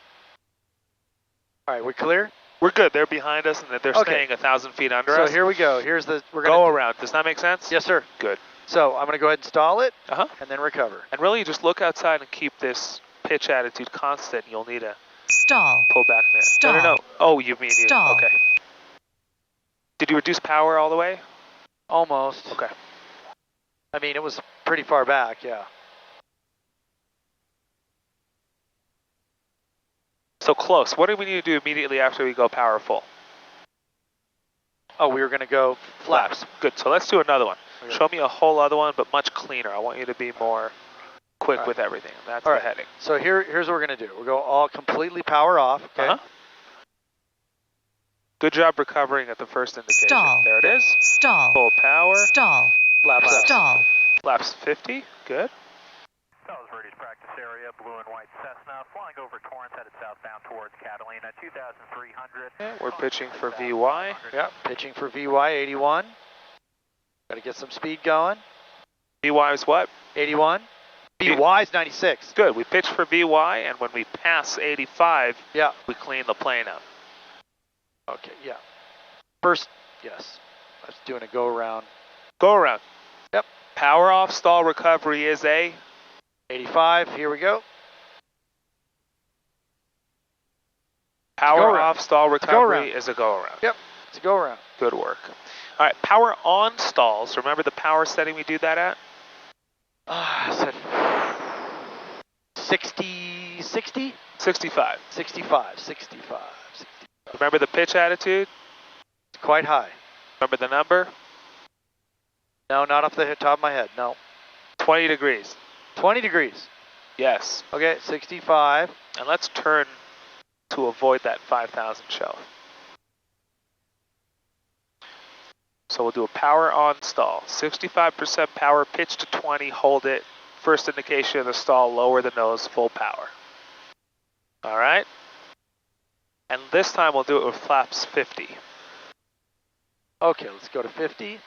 All right, we're clear? We're good. They're behind us, and they're staying 1,000 feet under us. So here we go. Here's the. We're Go gonna around. Does that make sense? Yes, sir. Good. So I'm going to go ahead and stall it, Uh-huh. and then recover. And really, just look outside and keep this pitch attitude constant. You'll need to Stall. pull back there. Stall. No. Oh, you mean you. Stall. Okay. Did you reduce power all the way? Almost. Okay. I mean, it was pretty far back, yeah. So close. What do we need to do immediately after we go powerful? Oh, we were going to go flaps. Good. So let's do another one. Okay. Show me a whole other one, but much cleaner. I want you to be more quick All right. with everything. That's All the right. heading. So here's what we're going to do. We'll go all completely power off. Okay. Uh-huh. Good job recovering at the first indication. Stall. There it is. Stall. Full power. Stall. Flaps up. Stall. Flaps 50. Good. South Verdes practice area, blue and white Cessna, flying over Torrance headed southbound towards Catalina, 2,300. Yeah, we're pitching for VY. Yeah, pitching for VY 81. Got to get some speed going. VY is what? 81. VY is 96. Good. We pitch for VY, and when we pass 85, Yeah. we clean the plane up. Okay, yeah. First, yes. I was doing a go around. Go around. Yep. Power off, stall recovery is a 85, here we go. power around. off, stall go recovery around. is a go around. Yep, it's a go around. Good work. All right, power on stalls. Remember the power setting we do that at? I said 60, 60? 65. 65, 65. Remember the pitch attitude? It's quite high. Remember the number? No, not off the top of my head, no. 20 degrees. 20 degrees. Yes. Okay, 65. And let's turn to avoid that 5,000 shelf. So we'll do a power on stall. 65% power, pitch to 20, hold it. First indication of the stall, lower the nose, full power. All right. And this time we'll do it with flaps 50. Okay, let's go to 50.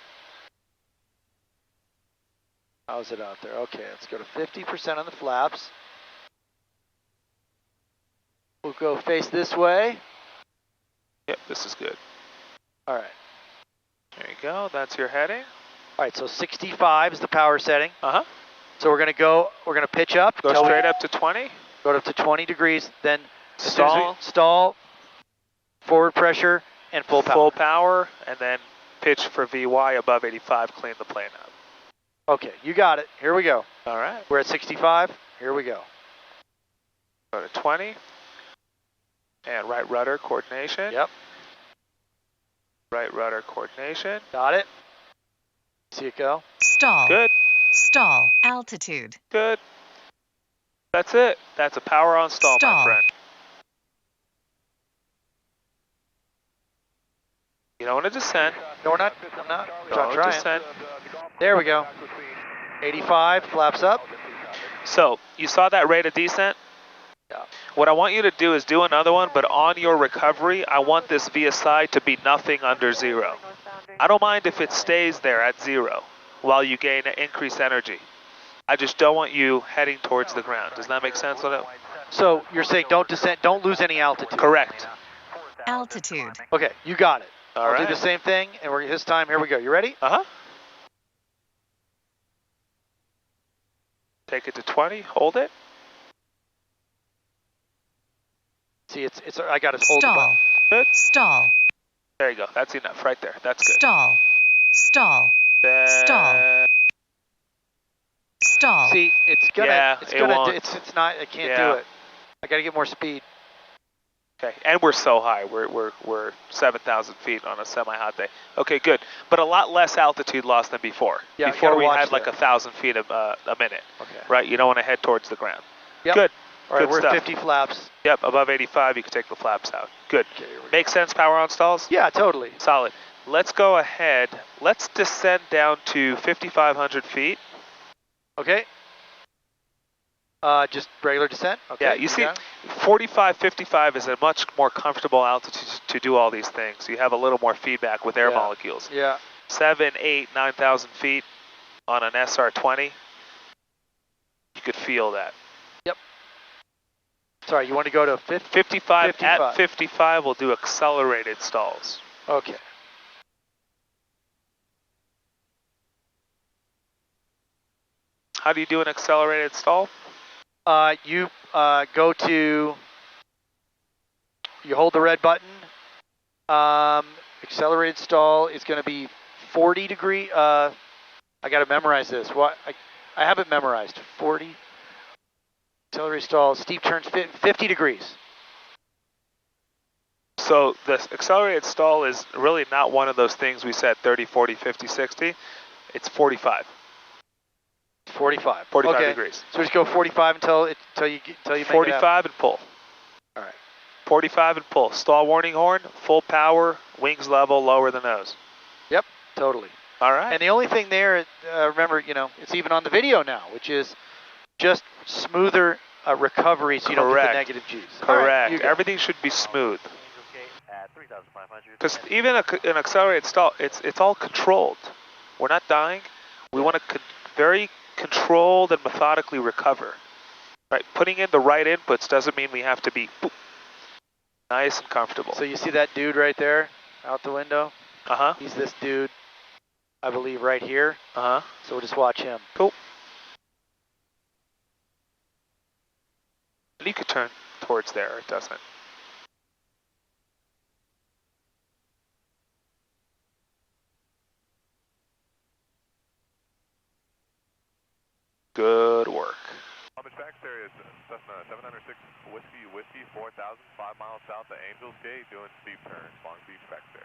How's it out there? Okay, let's go to 50% on the flaps. We'll go face this way. Yep, this is good. All right. There you go. That's your heading. All right, so 65 is the power setting. Uh-huh. So we're gonna pitch up. Go straight up to 20. Go up to 20 degrees, then as soon as we Stall. stall, forward pressure, and full power. Full power, and then pitch for VY above 85, clean the plane up. Okay, you got it. Here we go. All right. We're at 65. Here we go. Go to 20. And right rudder coordination. Yep, Right rudder coordination. got it. See it go. Stall. Good. Stall. Altitude. Good. That's it. That's a power on stall, my Stall. friend. You don't want to descend. No, I'm not Don't trying. descend. There we go. 85, flaps up. So, you saw that rate of descent? Yeah. What I want you to do is do another one, but on your recovery, I want this VSI to be nothing under 0. I don't mind if it stays there at 0 while you gain increased energy. I just don't want you heading towards the ground. Does that make sense? So you're saying don't descend, don't lose any altitude. Correct. Altitude. Okay, you got it. All I'll right. do the same thing, and we're this time. Here we go. You ready? Uh-huh. Take it to 20. Hold it. See, it's. I got to hold the Stall. button. Good. Stall. There you go. That's enough right there. That's good. Stall. Stall. Stall. Stall. See, it's gonna. Yeah, it's it gonna. won't. It's not. I can't Yeah. do it. I got to get more speed. Okay, and we're so high. We're 7,000 feet on a semi-hot day. Okay, good. But a lot less altitude loss than before. Yeah, before gotta we watch had like that. 1,000 feet a minute. Okay. Right? You don't want to head towards the ground. Yep. Good. All right, Good we're stuff. at 50 flaps. Yep, above 85, you can take the flaps out. Good. Okay, here we go. Make sense, power on stalls? Yeah, totally. Solid. Let's go ahead. Let's descend down to 5,500 feet. Okay. Just regular descent. Okay. Yeah, you see, got it. 45, 55 is a much more comfortable altitude to do all these things. You have a little more feedback with air Yeah. molecules. Yeah. 7, 8, 9,000 feet on an SR-20. could feel that. Yep. Sorry, you want to go to 55. At 55, we'll do accelerated stalls. Okay. How do you do an accelerated stall? You go to, you hold the red button. Accelerated stall is going to be 40 degree. I got to memorize this. What? I have it memorized. 40. Accelerated stall, steep turns 50 degrees. So the accelerated stall is really not one of those things we said 30, 40, 50, 60. It's 45. 45. 45 okay. degrees. So just go 45 until you make it 45 and pull. All right. 45 and pull. Stall warning horn, full power, wings level, lower the nose. Yep, totally. All right. And the only thing there, remember, you know, it's even on the video now, which is just smoother recovery so you don't get the negative G's. Correct. Right, everything should be smooth. Because even an accelerated stall, it's all controlled. We're not dying. We want to very controlled and methodically recover. Right. Putting in the right inputs doesn't mean we have to be boop, nice and comfortable. So you see that dude right there out the window? Uh-huh. He's this dude, I believe, right here. Uh-huh. So we'll just watch him. Cool. And you could turn towards there, it doesn't. Good work. Back there is Cessna 706 Whiskey 4000, 5 miles south of Angels Gate, doing steep turns, Long Beach back there.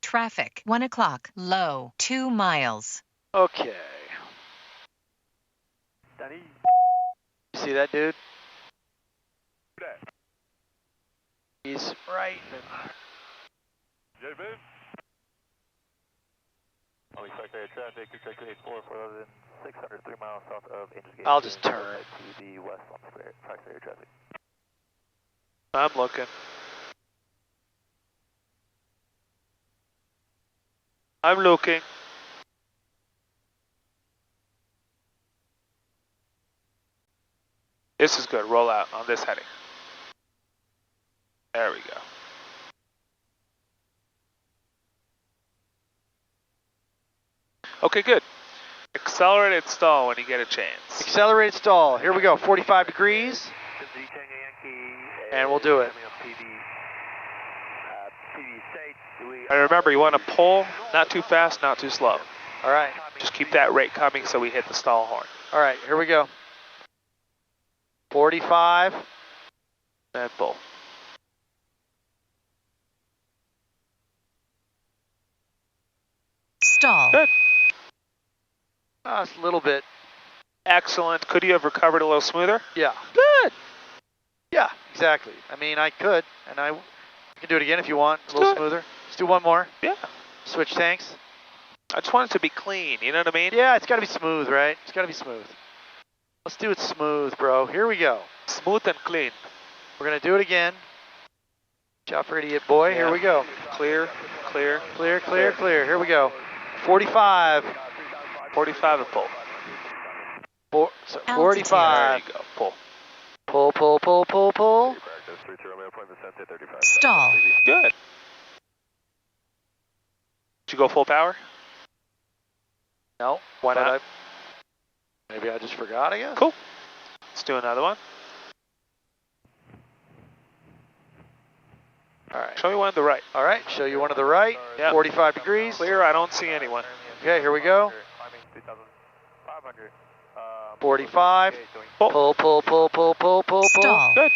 Traffic, 1 o'clock, low, 2 miles. Okay. You see that dude? He's right. JB? Secretary traffic, Secretary 44600, 3 miles south of Angels Gate. I'll just turn. To the west on Secretary traffic. I'm looking. I'm looking. This is good. Roll out on this heading. There we go. Okay, good. Accelerated stall when you get a chance. Accelerated stall. Here we go. 45 degrees. And we'll do it. And remember, you want to pull, not too fast, not too slow. All right. Just keep that rate coming so we hit the stall horn. All right, here we go. 45. And pull. Stall. Good. It's a little bit. Excellent. Could you have recovered a little smoother? Yeah. Good. Yeah, exactly. I mean, I could, and I can do it again if you want. A little smoother. Let's do one more. Yeah. Switch tanks. I just want it to be clean, you know what I mean? Yeah, it's got to be smooth, right? It's got to be smooth. Let's do it smooth, bro. Here we go. Smooth and clean. We're going to do it again. Watch out for idiot boy. Yeah. Here we go. Clear, clear. Clear, clear, clear. Here we go. 45. 45 and pull. 45. There you go. Pull. Pull, pull, pull, pull, pull. Stall. Good. Did you go full power? No. Why not? Maybe I just forgot, I guess. Cool. Let's do another one. All right. Show me one to the right. All right. Show you one to the right. Yep. 45 degrees. Clear. I don't see anyone. Okay, here we go. 45. Pull. Pull, pull, pull, pull, pull, pull, pull. Stall. Good.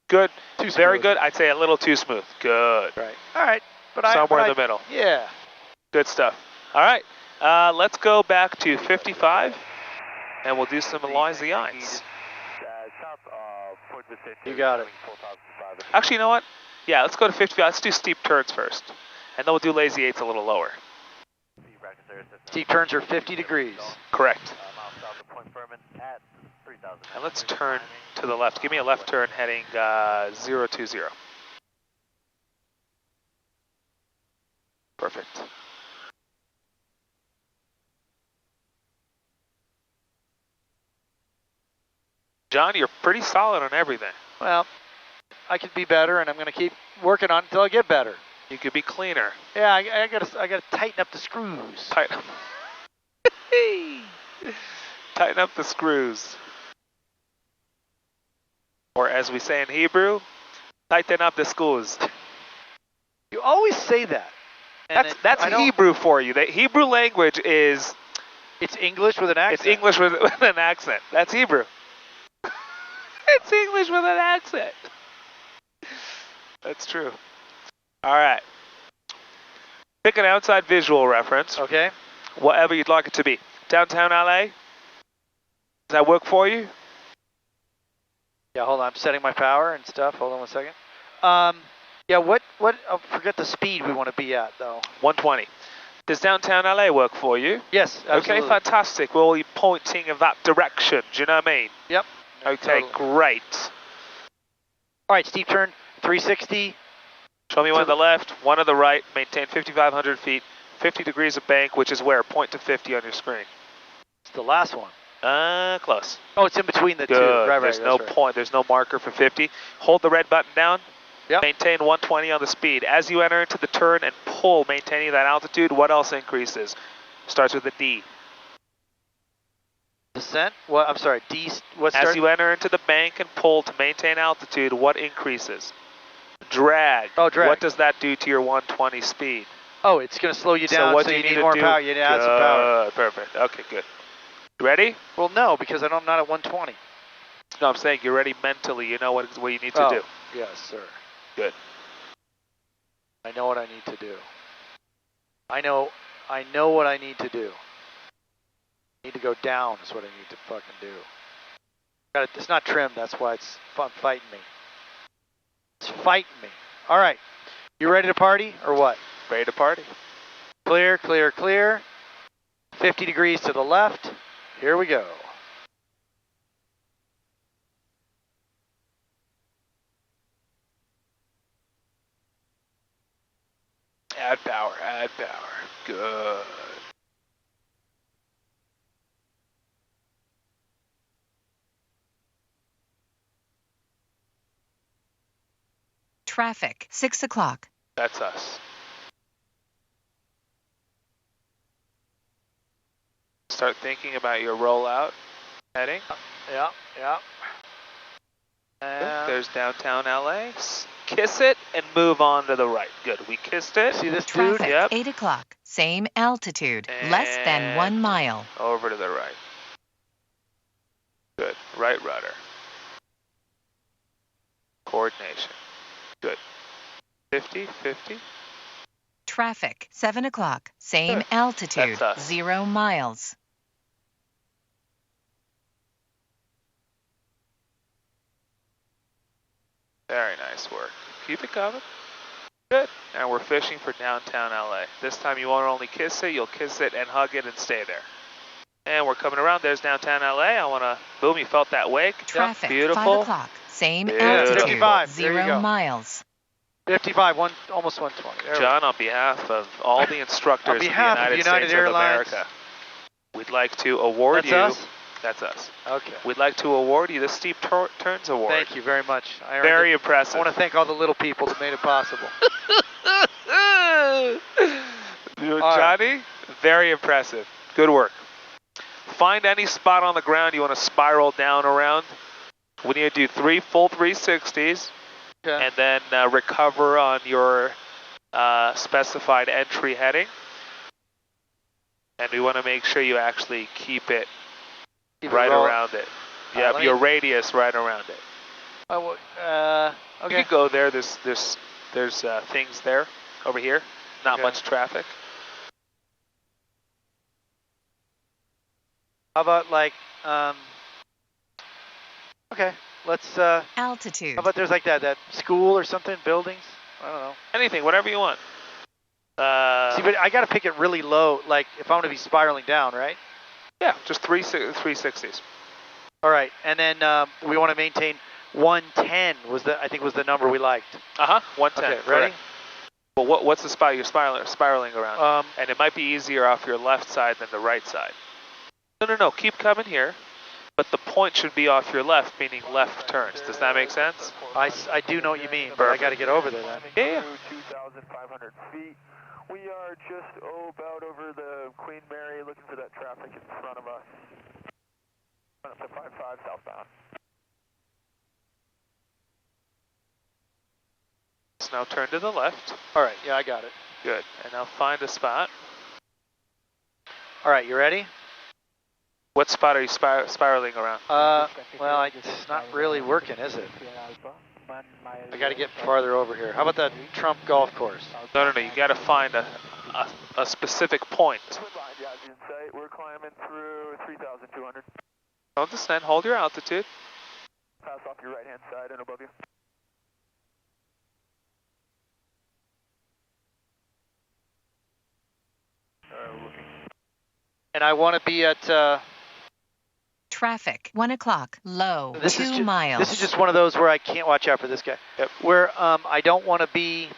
Good. Very good. I'd say a little too smooth. Good. Right. All right. Somewhere in the middle. Yeah. Good stuff. All right. Let's go back to 55, and we'll do some Eliza Yines. You got it. Actually, you know what? Yeah, let's go to 55. Let's do steep turns first, and then we'll do lazy eights a little lower. Steep turns are 50 degrees. Correct. And let's turn to the left. Give me a left turn heading 020. Perfect. John, you're pretty solid on everything. Well, I could be better, and I'm going to keep working on it until I get better. You could be cleaner. Yeah, I gotta tighten up the screws. Tighten up. Tighten up the screws. Or as we say in Hebrew, tighten up the screws. You always say that. And That's Hebrew for you. The Hebrew language is... It's English with an accent. It's English with an accent. That's Hebrew. It's English with an accent. That's true. All right. Pick an outside visual reference. Okay. Whatever you'd like it to be. Downtown LA? Does that work for you? Yeah, hold on. I'm setting my power and stuff. Hold on 1 second. Yeah, what, forget the speed we want to be at, though. 120. Does downtown LA work for you? Yes, absolutely. Okay, fantastic. We'll be pointing in that direction. Do you know what I mean? Yep. Okay, totally. Great. All right, steep turn, 360. Show me one to the left, one to the right. Maintain 5,500 feet, 50 degrees of bank, which is where? Point to 50 on your screen. It's the last one. Close. Oh, it's in between the two. Good. Right, There's right, no right. point. There's no marker for 50. Hold the red button down. Yep. Maintain 120 on the speed. As you enter into the turn and pull, maintaining that altitude, what else increases? Starts with a D. Descent? What? I'm sorry. D. What? As you enter into the bank and pull to maintain altitude, what increases? Drag. Oh, drag. What does that do to your 120 speed? Oh, it's going to slow you down, so what so do you need need to more do? power. You need to add some power. Perfect. Okay, good. You ready? Well, no, because I'm not at 120. No, I'm saying you're ready mentally. You know what you need to do. Yes, sir. Good. I know what I need to do. I know what I need to do. I need to go down is what I need to fucking do. It's not trimmed, that's why it's fighting me. It's fighting me. All right. You ready to party or what? Ready to party. Clear, clear, clear. 50 degrees to the left. Here we go. Add power, add power. Good. Traffic, 6 o'clock. That's us. Start thinking about your rollout heading. Yeah, yeah. There's downtown LA. Kiss it and move on to the right. Good. We kissed it. See this Traffic, dude? Yep. 8 o'clock. Same altitude, less than 1 mile. Over to the right. Good. Right rudder. Coordination. Good. 50, 50. Traffic, 7 o'clock. Same Good. altitude, That's us. 0 miles. Very nice work. Keep it coming. Good. And we're fishing for downtown LA. This time you won't only kiss it, you'll kiss it and hug it and stay there. And we're coming around. There's downtown LA. I want to, boom, you felt that wake. Traffic, Beautiful. 5 o'clock. Same Beautiful. altitude, 55. There you 0 go. miles. 55, almost 120. There we go. John, on behalf of all the instructors On behalf of of the United States Airlines. of America, we'd like to award That's you. us? That's us. Okay. We'd like to award you the Steep Turns Award. Thank you very much. I earned Very it. impressive. I want to thank all the little people that made it possible. Johnny, very impressive. Good work. Find any spot on the ground you want to spiral down around. We need to do 3 full 360s, Okay. and then recover on your specified entry heading. And we want to make sure you actually keep it Keep it right roll- around it. Yep, let your me- radius right around it. okay. You could go there. There's things there over here. Not Okay. much traffic. How about like, okay, let's, how Altitude. about there's like that school or something, buildings? I don't know. Anything, whatever you want. See, but I got to pick it really low, like if I'm going to be spiraling down, right? Yeah, just 360s. All right, and then we want to maintain 110 I think was the number we liked. 110. Okay, ready? Correct. Well, what's the spot you're spiraling around? And it might be easier off your left side than the right side. No, keep coming here. but the point should be off your left, meaning left turns. Does that make sense? I do know what you mean, but I got to get over there then. Yeah. 2,500 feet. We are just about over the Queen Mary, looking for that traffic in front of us. Up to 55 southbound. So now turn to the left. All right, yeah, I got it. Good. And now find a spot. All right, you ready? What spot are you spiraling around? Well, it's not really working, is it? I got to get farther over here. How about that Trump golf course? No, you got to find a specific point. We're climbing through 3,200. Don't descend. Hold your altitude. Pass off your right-hand side and above you. Looking. And I want to be at... Traffic, 1 o'clock, low, 2 miles. This is just one of those where I can't watch out for this guy. Yep. Where I don't want to be...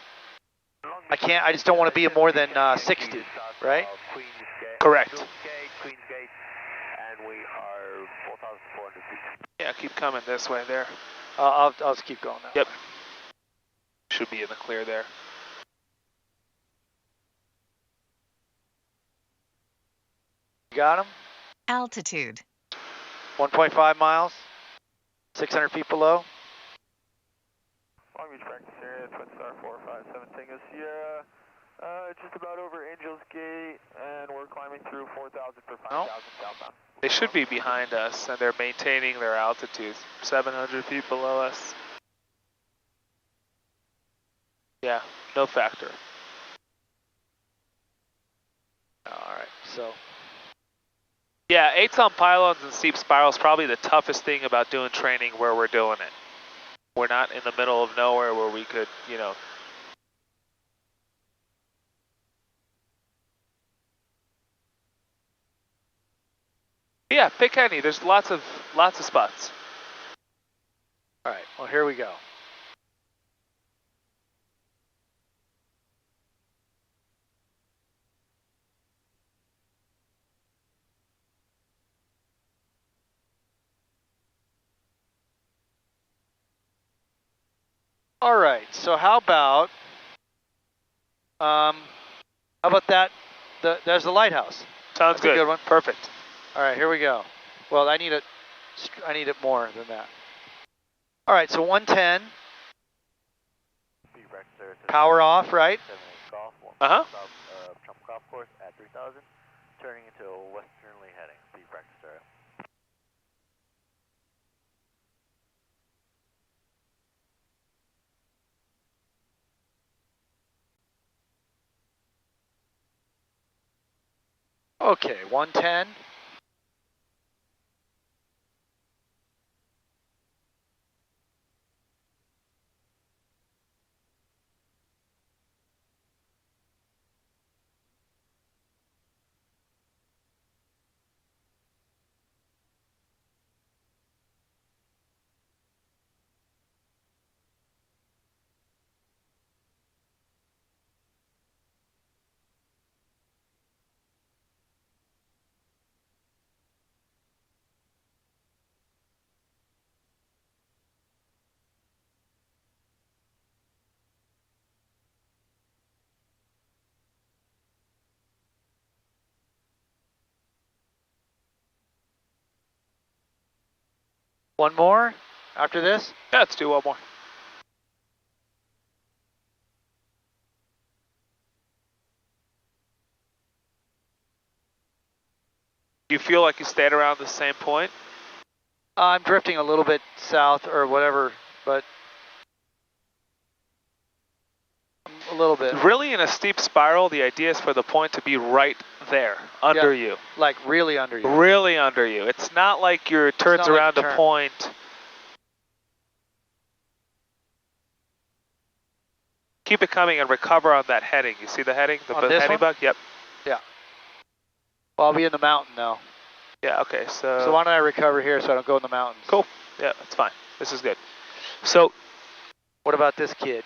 I just don't want to be more than 60, right? Correct. Queens Gate, and we are 4,400 feet. Yeah, keep coming this way there. I'll just keep going now. Yep. Should be in the clear there. Got him? Altitude. 1.5 miles, 600 feet below. Long Beach practice area, Twin Star 457 Tango Sierra. Just about over Angels Gate, and we're climbing through 4,000 for 5,000 southbound. They should be behind us, and they're maintaining their altitude, 700 feet below us. Yeah, no factor. All right, so. Yeah, 8s on pylons and steep spirals probably the toughest thing about doing training where we're doing it. We're not in the middle of nowhere where we could, you know. Yeah, pick any. There's lots of spots. All right, well, here we go. All right, so how about that? There's the lighthouse. Sounds good. A good one. Perfect. All right, here we go. Well, I need it more than that. All right, so 110. Power off, right? Uh-huh. Trump Golf Course at 3,000, turning into a westernly heading. Speed practice area. Okay, 110. One more after this? Yeah, let's do one more. Do you feel like you stayed around the same point? I'm drifting a little bit south or whatever, but a little bit. Really, in a steep spiral, the idea is for the point to be right there, under you. Like really under you. Really under you. It's not like your turns around a point. Keep it coming and recover on that heading. You see the heading? The heading bug? Yep. Yeah. Well, I'll be in the mountain now. Yeah, okay, So why don't I recover here so I don't go in the mountains? Cool. Yeah, that's fine. This is good. So, what about this kid?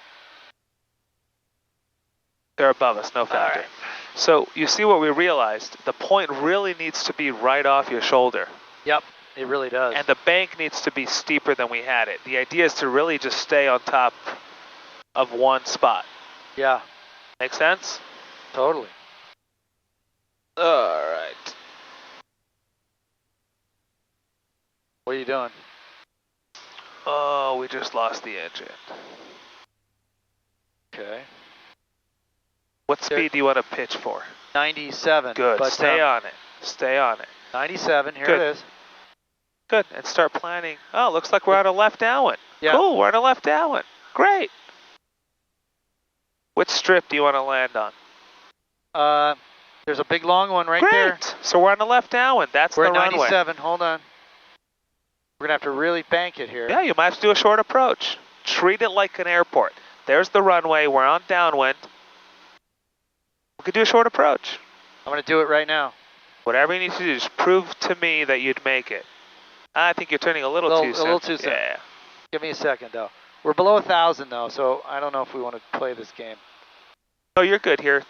They're above us, no factor. Right. So, you see what we realized? The point really needs to be right off your shoulder. Yep. It really does. And the bank needs to be steeper than we had it. The idea is to really just stay on top of one spot. Yeah. Make sense? Totally. All right. What are you doing? Oh, we just lost the engine. Okay. What speed do you want to pitch for? 97. Good. But, Stay on it. Stay on it. 97. Here Good. it is. Good. And start planning. Oh, looks like we're on a left downwind. Yeah. Cool. We're on a left downwind. Great. Which strip do you want to land on? There's a big long one right Great. there. So we're on the left downwind. That's We're the at runway. 97. Hold on. We're going to have to really bank it here. Yeah, you might have to do a short approach. Treat it like an airport. There's the runway. We're on downwind. We could do a short approach. I'm going to do it right now. Whatever you need to do, just prove to me that you'd make it. I think you're turning a little too soon. A little too soon. Yeah. Give me a second, though. We're below 1,000, though, so I don't know if we want to play this game. Oh, you're good here.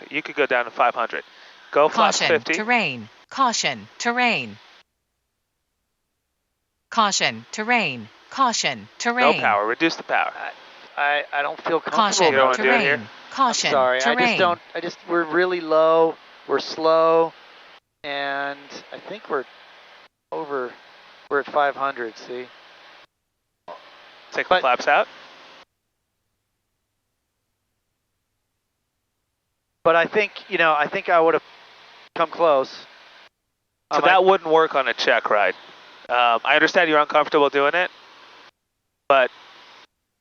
You could go down to 500. Go flaps Caution, 50. terrain. Caution, terrain. Caution, terrain. Caution, terrain. No power. Reduce the power. I don't feel comfortable. Caution, You don't want to do it terrain. here? Caution, I'm sorry. terrain. We're really low. We're slow. And I think we're at 500, see? Take the flaps out. But I think, I would have come close. So that wouldn't work on a check ride. I understand you're uncomfortable doing it, but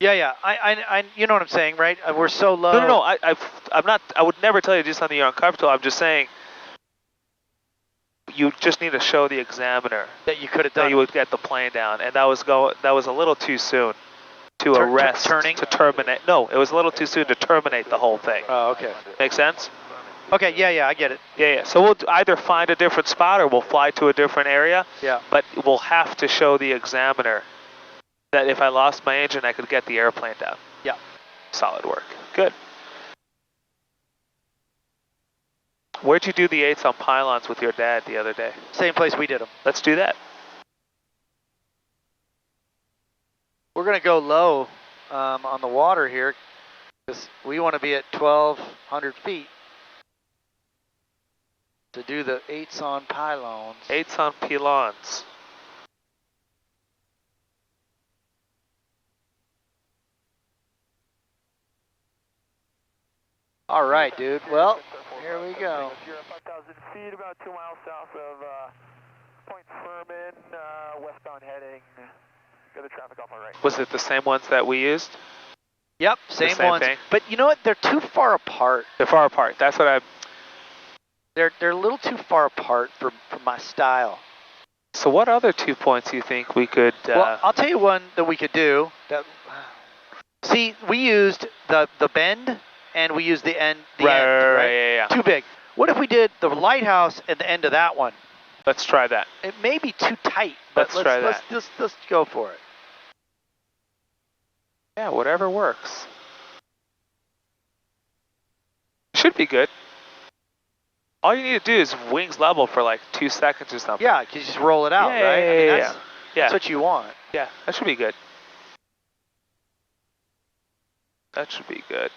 yeah. I you know what I'm saying, right? We're so low. no. I'm not. I would never tell you to do something you're uncomfortable. I'm just saying you just need to show the examiner that you could have done. That you would get the plane down, and that was a little too soon to arrest, to terminate. No, it was a little too soon to terminate the whole thing. Oh, okay. Make sense? Okay, yeah, I get it. Yeah. So we'll either find a different spot or we'll fly to a different area. Yeah. But we'll have to show the examiner that if I lost my engine, I could get the airplane down. Yeah. Solid work. Good. Where'd you do the 8s on pylons with your dad the other day? Same place we did them. Let's do that. We're going to go low on the water here because we want to be at 1,200 feet to do the 8s on pylons. 8s on pylons. All right, dude. Well, here we go. You're at 5,000 feet, about 2 miles south of Point Furman, westbound heading. Got the traffic off on right. Was it the same ones that we used? Yep, same ones. Thing? But you know what? They're too far apart. They're far apart. That's what They're a little too far apart for my style. So what other 2 points do you think we could... Well, I'll tell you one that we could do. See, we used the bend and we used the end. Right, yeah. Too big. What if we did the lighthouse and the end of that one? Let's try that. It may be too tight, but let's try that. Let's go for it. Yeah, whatever works. Should be good. All you need to do is wings level for like 2 seconds or something. Yeah, you just roll it out, right? Yeah. That's what you want. Yeah, that should be good. That should be good.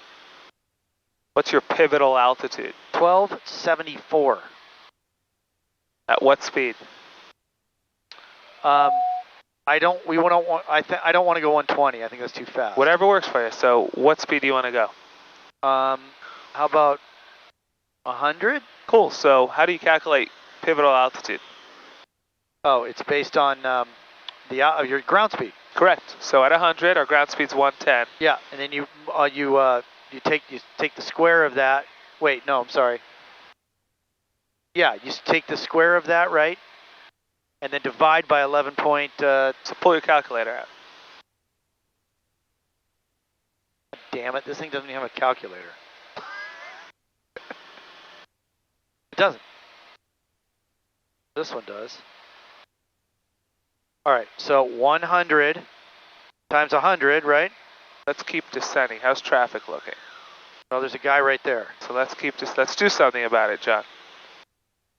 What's your pivotal altitude? 1274. At what speed? I don't want to go 120. I think that's too fast. Whatever works for you. So what speed do you want to go? How about 100? Cool. So how do you calculate pivotal altitude? Oh, it's based on your ground speed. Correct. So at 100, our ground speed's 110. Yeah, and then you take the square of that. Wait, no, I'm sorry. Yeah, you take the square of that, right? And then divide by 11 point... So pull your calculator out. Damn it, this thing doesn't even have a calculator. It doesn't. This one does. All right, so 100 times 100, right? Let's keep descending. How's traffic looking? Oh, there's a guy right there. So let's do something about it, John.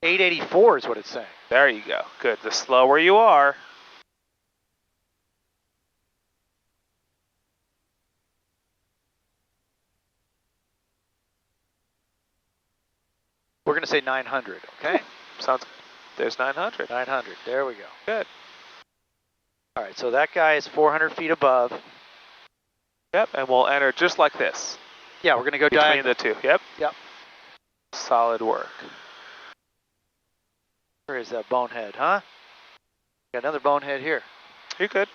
884 is what it's saying. There you go. Good. The slower you are. We're going to say 900, okay? Sounds. There's 900. 900. There we go. Good. All right, so that guy is 400 feet above. Yep, and we'll enter just like this. Yeah, we're going to go between diagonal. the two. Yep. Yep. Solid work. Where is that bonehead, huh? Got another bonehead here. You're good.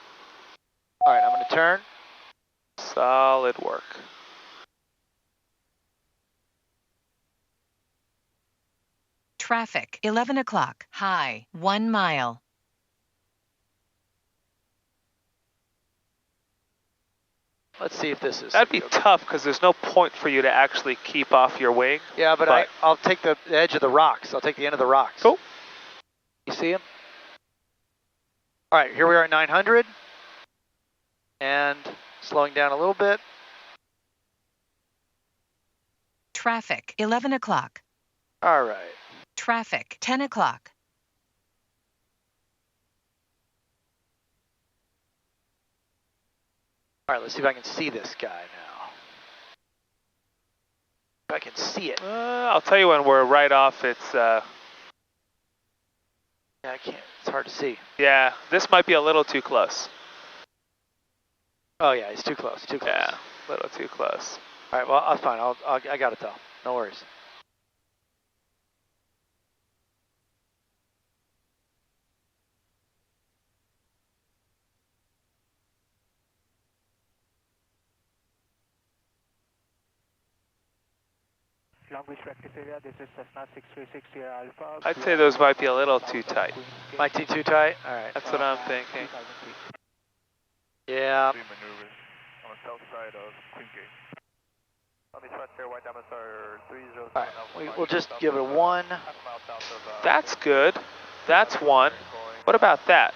All right, I'm going to turn. Solid work. Traffic, 11 o'clock, high, 1 mile. Let's see if this is. That'd be tough because there's no point for you to actually keep off your wing. Yeah, but I'll take the edge of the rocks. I'll take the end of the rocks. Cool. You see him? All right, here we are at 900. And slowing down a little bit. Traffic, 11 o'clock. All right. Traffic, 10 o'clock. All right, let's see if I can see this guy now. If I can see it. I'll tell you when we're right off. It's Yeah, I can't. It's hard to see. yeah. This might be a little too close. Oh yeah, it's too close. Too close. Yeah, a little too close. All right. Well, that's fine. I got it though. No worries. Long Beach practice area, this is Cessna 636 Sierra Alpha. I'd say those might be a little too tight. Might be too tight? All right. That's what I'm thinking. Yeah. Maneuvers on the south side of Queen Gate. Long Beach Frontier, white diamonds are 307. All right. We'll just give it a 1. That's good. That's 1. What about that?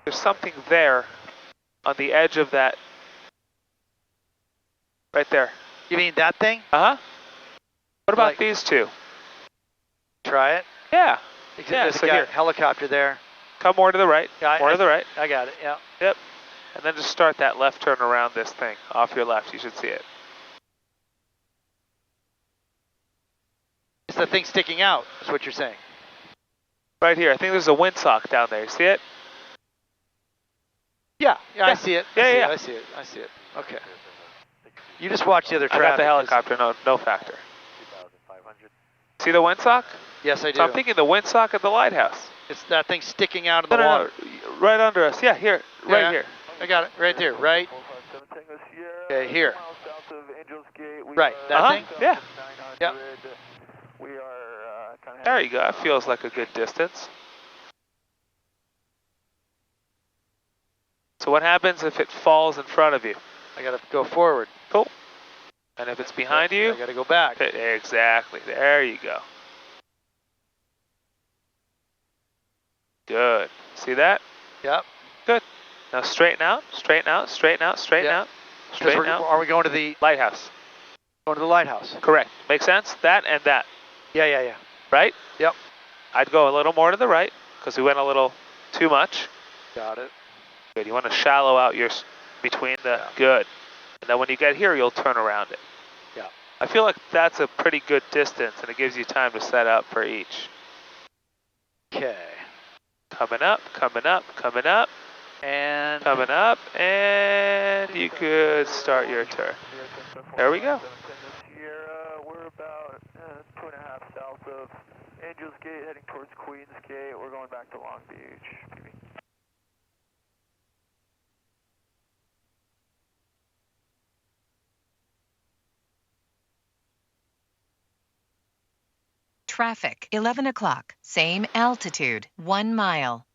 There's something there on the edge of that. Right there. You mean that thing? Uh-huh. What about Like- these two? Try it. Yeah. Because Yeah, there's so a guy, here. helicopter there. Come more to the right. Yeah, More to the right. I got it. Yeah. Yep. And then just start that left turn around this thing. Off your left. You should see it. It's the thing sticking out. Is what you're saying. Right here. I think there's a windsock down there. You see it? Yeah. Yeah. I Yeah. see it. Yeah, I see yeah. it. I see it. I see it. Okay. You just watch the other I traffic. got the helicopter. No factor. See the windsock? Yes, I do. So I'm thinking the windsock at the lighthouse. It's that thing sticking out of the No, water. right under us. Yeah, here. Right Yeah. here. I got it. Right there. Right. Okay, here. Right. That thing? Yeah. Yep. We are kind of. There you go. That feels like a good distance. So what happens if it falls in front of you? I got to go forward. Cool. And if it's behind you? I got to go back. Exactly. There you go. Good. See that? Yep. Good. Now straighten out, straighten out, straighten out, straighten Yeah. out, straighten out. Are we going to the Lighthouse. lighthouse? Correct. Make sense? That and that. Yeah. Right? Yep. I'd go a little more to the right because we went a little too much. Got it. Good. You want to shallow out your between the good. And then when you get here, you'll turn around it. Yeah. I feel like that's a pretty good distance, and it gives you time to set up for each. Okay. Coming up, coming up, coming up, And coming up, and you could start your turn. There we go. We're about 2.5 south of Angels Gate, heading towards Queens Gate. We're going back to Long Beach. PB. Traffic, 11 o'clock, same altitude, 1 mile.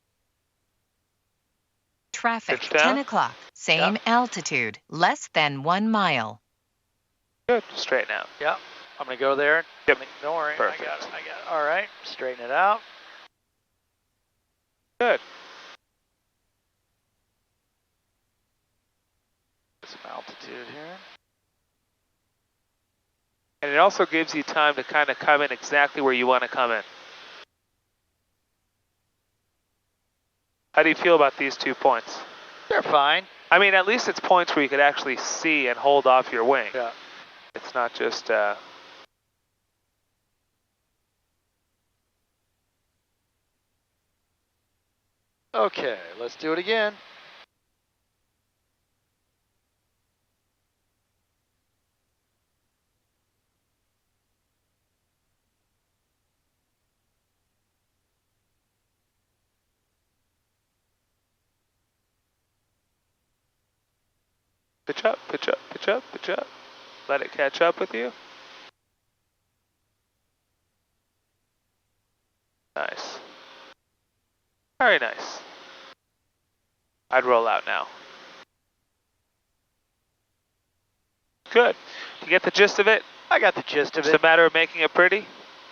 Traffic, Pitch down. 10 o'clock, same altitude, less than 1 mile. Good. Straighten out. yep. I'm gonna go there. Yep. Don't worry. Perfect. I got it. All right. Straighten it out. Good. Some altitude here. And it also gives you time to kind of come in exactly where you want to come in. How do you feel about these 2 points? They're fine. I mean, at least it's points where you could actually see and hold off your wing. Yeah. It's not just... Okay, let's do it again. Pitch up, pitch up, pitch up, pitch up. Let it catch up with you. Nice. Very nice. I'd roll out now. Good. You get the gist of it? I got the gist of It's it. a matter of making it pretty?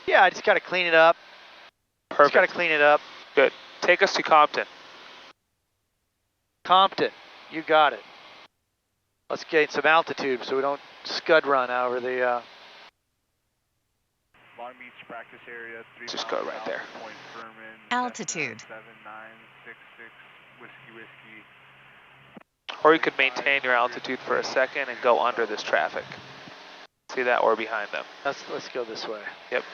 Yeah, I just got to clean it up. Perfect. Just got to clean it up. Good. Take us to Compton. Compton, you got it. Let's gain some altitude so we don't scud run over the... Long Beach practice area, 3 Just miles go right south, there. Point Furman, Altitude. 7966 Whiskey Whiskey. Or you could maintain your altitude for a second and go under this traffic. See that? Or behind them. Let's go this way. Yep.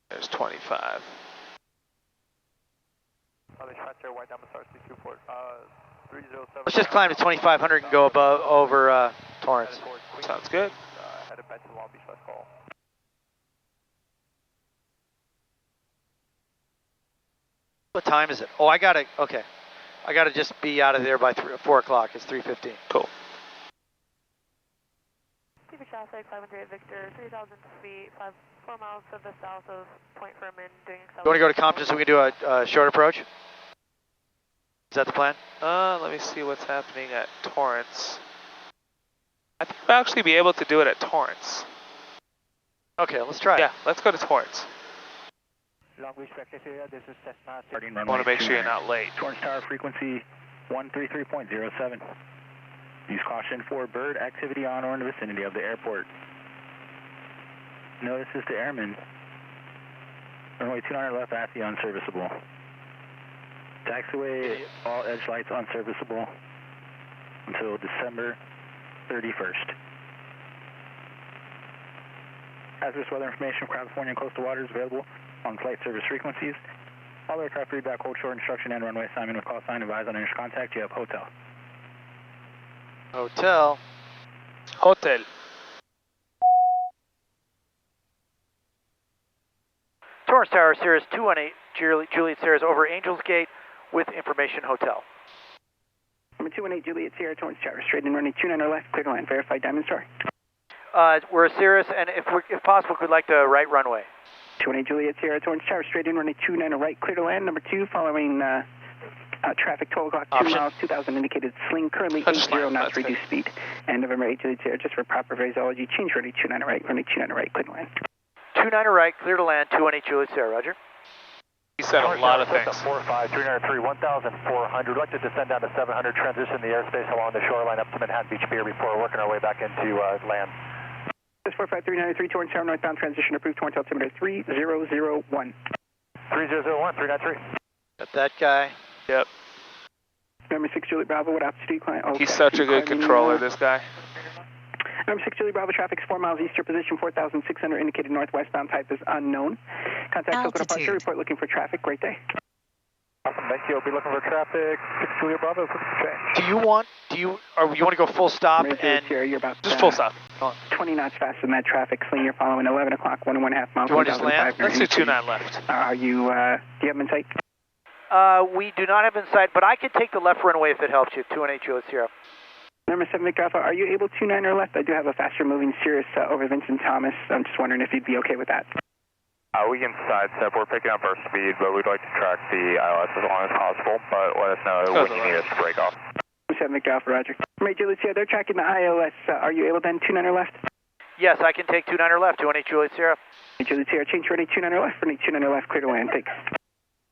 There's 25. Let's just climb to 2,500 and go above over Torrance. Sounds good. Headed back to Long Beach, last call. What time is it? Oh, I gotta just be out of there by 4 o'clock. It's 3:15. Cool. Keep traffic, 508 Victor, 3,000 feet, 4 miles to the south of Point Furman, doing acceleration. You want to go to Compton so we can do a short approach? Is that the plan? Let me see what's happening at Torrance. I think we'll actually be able to do it at Torrance. Okay, let's try it. Yeah, let's go to Torrance. Long Beach practice area, this is Cessna. I want to make sure you're not late. Torrance Tower frequency 133.07. Use caution for bird activity on or in the vicinity of the airport. Notices to airmen. Runway 29 left, ASCII unserviceable. Taxiway, all edge lights unserviceable until December 31st. Hazardous weather information from California and coastal waters available on flight service frequencies. All aircraft feedback, hold short instruction and runway assignment with call sign. Advise on initial contact. You have hotel. Hotel. Hotel. Torrance Tower, Cirrus 218, Juliet Sierra over Angels Gate with information hotel. Number 218, Juliet Sierra, Torrance Tower, straight in running 29 or left, clear to land, verified Diamond Star. We're a Cirrus, and if possible, we'd like the right runway. 218, Juliet Sierra, Torrance Tower, straight in running 29 or right, clear to land. Number 2, following traffic, 12 o'clock, 2 miles, 2,000 indicated sling, currently 80 knots, reduced speed. And November 8, Juliet Sierra, just for proper phraseology, change ready, 29 or right, running 29 or right, clear to land. 29 or right, clear to land, 218 Juliet Sierra, roger. He said a lot of things. 45393, 1,400. We'd like to descend down to 700, transition the airspace along the shoreline up to Manhattan Beach Pier before working our way back into land. 45393, Torrance Tower, northbound transition approved, Torrance altimeter 3001. 3001, 393. Got that guy. Yep. Number 6, Juliet Bravo, what altitude client? Okay. He's such a good controller, this guy. Number 6, Juliet Bravo, traffic is 4 miles east, your position 4,600, indicated northwestbound, type is unknown. Contact Token departure, report looking for traffic, great day. Awesome, thank you. I'll be looking for traffic. 6 Juliet Bravo, Do you want to go full stop and you're about just full stop? 20 knots faster than that traffic, sling you're following 11 o'clock, 1.5 miles. Do you want to just land? Let's do 29 left. Are you, do you have them in sight? We do not have in sight, but I can take the left runway if it helps you, 218 Juliet Sierra. Number 7, Victor Alpha, are you able to 29 or left? I do have a faster moving Cirrus over Vincent Thomas. I'm just wondering if you'd be okay with that. We can sidestep. We're picking up our speed, but we'd like to track the ILS as long as possible, but let us know when you need us to break off. 7, Victor Alpha, roger. Right, Juliet Sierra, they're tracking the ILS. Are you able then 29 or left? Yes, I can take 29 or left, 218 Juliet Sierra. Juliet Sierra, change ready, 29 or left, ready, 29 or left, clear to land, thanks.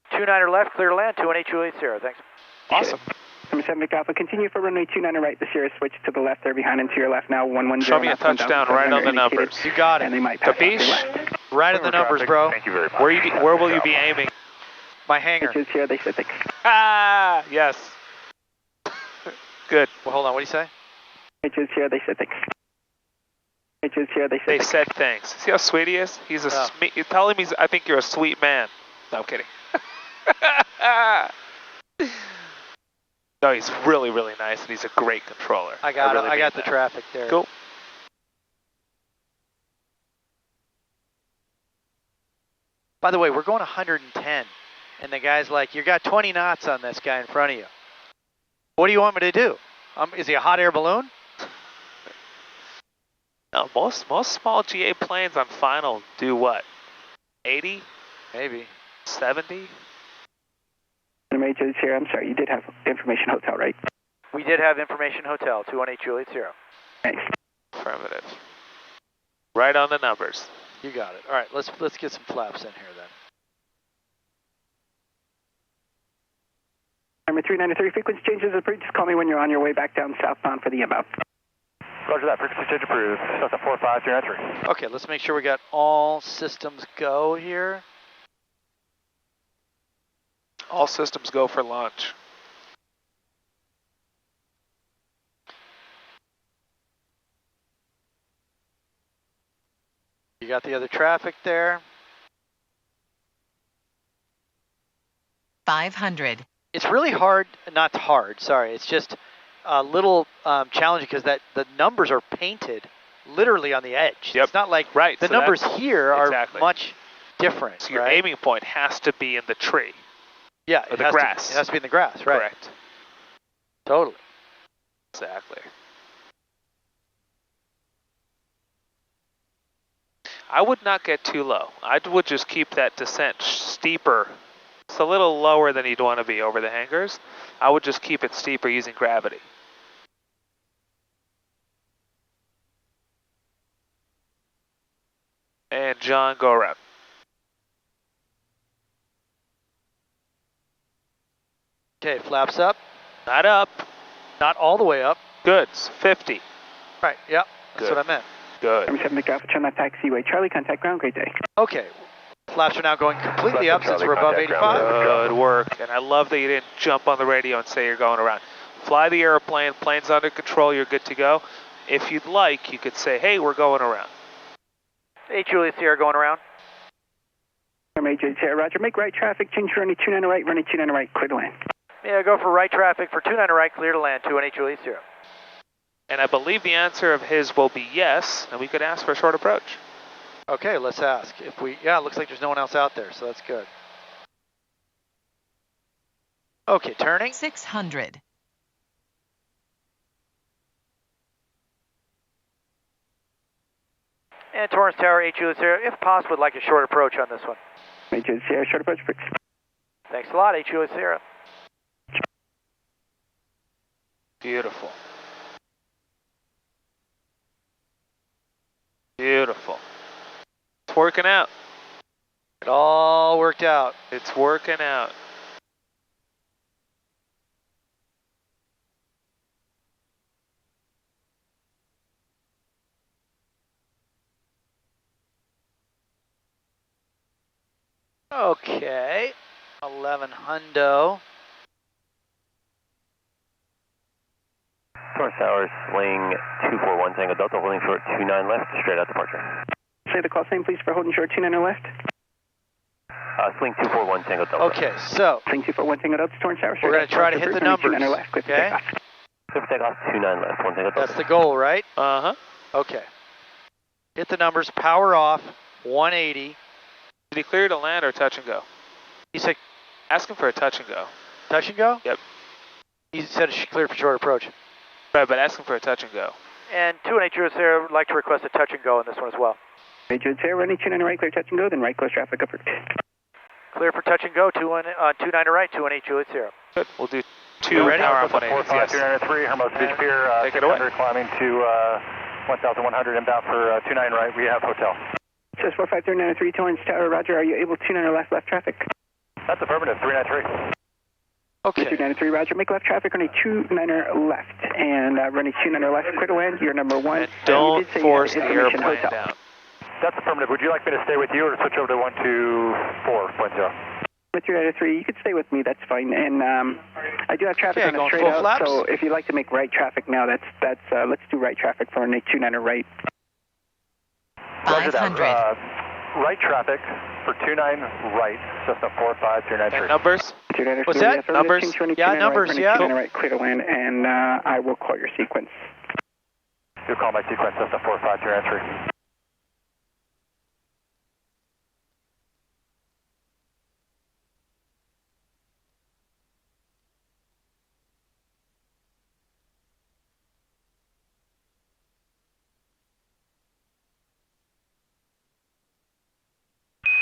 29 or left, clear to land, 218 Juliet Sierra, thanks. Awesome. Number 7, Victor Alpha, continue for runway 29 or right, the Cirrus switch to the left there behind and to your left now, 110. Show me a touchdown right on the numbers. You got it. And they might pass Capiche? off your left. Right in the numbers, bro. Thank you very much. Where will you be aiming? My hangar. Here, they said thanks. Ah, yes. Good. Well, hold on, what do you say? Here, they said thanks. Here, they said thanks. See how sweet he is? He's a you tell him I think you're a sweet man. No, I'm kidding. No, he's really, really nice, and he's a great controller. I got the traffic there. Cool. By the way, we're going 110, and the guy's like, "You got 20 knots on this guy in front of you. What do you want me to do? Is he a hot air balloon?" No, most small GA planes on final do what? 80? Maybe. 70? Major here. I'm sorry, you did have information hotel, right? We did have information hotel, 218 Juliet 0. Thanks. Affirmative. Right on the numbers. You got it. All right, let's get some flaps in here then. Number 393, frequency changes approved. Just call me when you're on your way back down southbound for the inbound. Roger that, frequency change approved. That's a 45393. Okay, let's make sure we got all systems go here. All systems go for launch. You got the other traffic there. 500. It's really hard, not hard, sorry. It's just a little challenging because the numbers are painted literally on the edge. Yep. It's not like the so numbers here are exactly. much different. So your aiming point has to be in the tree. Yeah, or the grass. It has to be in the grass, right? Correct. Totally. Exactly. I would not get too low. I would just keep that descent steeper. It's a little lower than you'd want to be over the hangars. I would just keep it steeper using gravity. And John, go around. Okay, flaps up. Not up. Not all the way up. Good. 50. Right, yep. That's what I meant. Good. I'm 7 McGrath on that taxiway. Charlie, contact ground. Great day. Okay. Flaps are now going completely up since we're above 85. Good work. And I love that you didn't jump on the radio and say you're going around. Fly the airplane. Plane's under control. You're good to go. If you'd like, you could say, hey, we're going around. 8 Juliet Sierra going around. Major Sierra, roger. Make right traffic. Change running 29 right. Running 29 right. Clear to land. Yeah, go for right traffic for 29 right. Clear to land. 218 Juliet Sierra. And I believe the answer of his will be yes, and we could ask for a short approach. Okay, let's ask. Yeah, it looks like there's no one else out there, so that's good. Okay, turning. 600. And Torrance Tower, 8 Juliet Sierra, if possible, would like a short approach on this one. Major Sierra, short approach, please. Thanks a lot, 8 Juliet Sierra. Beautiful. Beautiful. It's working out. It all worked out. It's working out. Okay, 11 hundo. Torrance Tower, swing 241 Tango Delta, holding short 29 left, straight out departure. Say the call sign, please, for holding short 29 left. Swing 241 Tango Delta. Okay, so swing 241 Tango Delta, Torrance Tower. We're going to try to hit the numbers. Left, okay. Clear for takeoff, 29 left, 1 Tango Delta. That's the goal, right? Uh-huh. Okay. Hit the numbers, power off, 180. Did he clear to land or touch and go? He said, ask him for a touch and go. Touch and go? Yep. He said it's clear for short approach. Right, but ask him for a touch and go. And 218 Juliet Sierra would like to request a touch and go on this one as well. Major Sierra, running 29 right, clear touch and go, then right close traffic upward. Clear for touch and go, 29 right, 218 Juliet Sierra. Good, we'll do 2 power on 180. 45393, Hermosa Beach Pier, Take it away. climbing to 1100 inbound for 29 right, we have hotel. Says 45393, Torrance Tower, roger, are you able to 29 left traffic? That's affirmative, 393. Okay. 293, roger, make left traffic, running 29 left, and running 29 left, clear to land, you're number 1. And don't force the airplane down. That's affirmative. Would you like me to stay with you or switch over to 124.0? 393, you could stay with me, that's fine. And I do have traffic on a straight out, flaps. So if you'd like to make right traffic now, let's do right traffic for an 29er right. 500. Right traffic for 29 right, Cessna 45393. And numbers? What's that? Yeah, numbers? Yeah, numbers, right, yeah. 29 right, clear to land, and I will call your sequence. You'll call my sequence, Cessna 45393.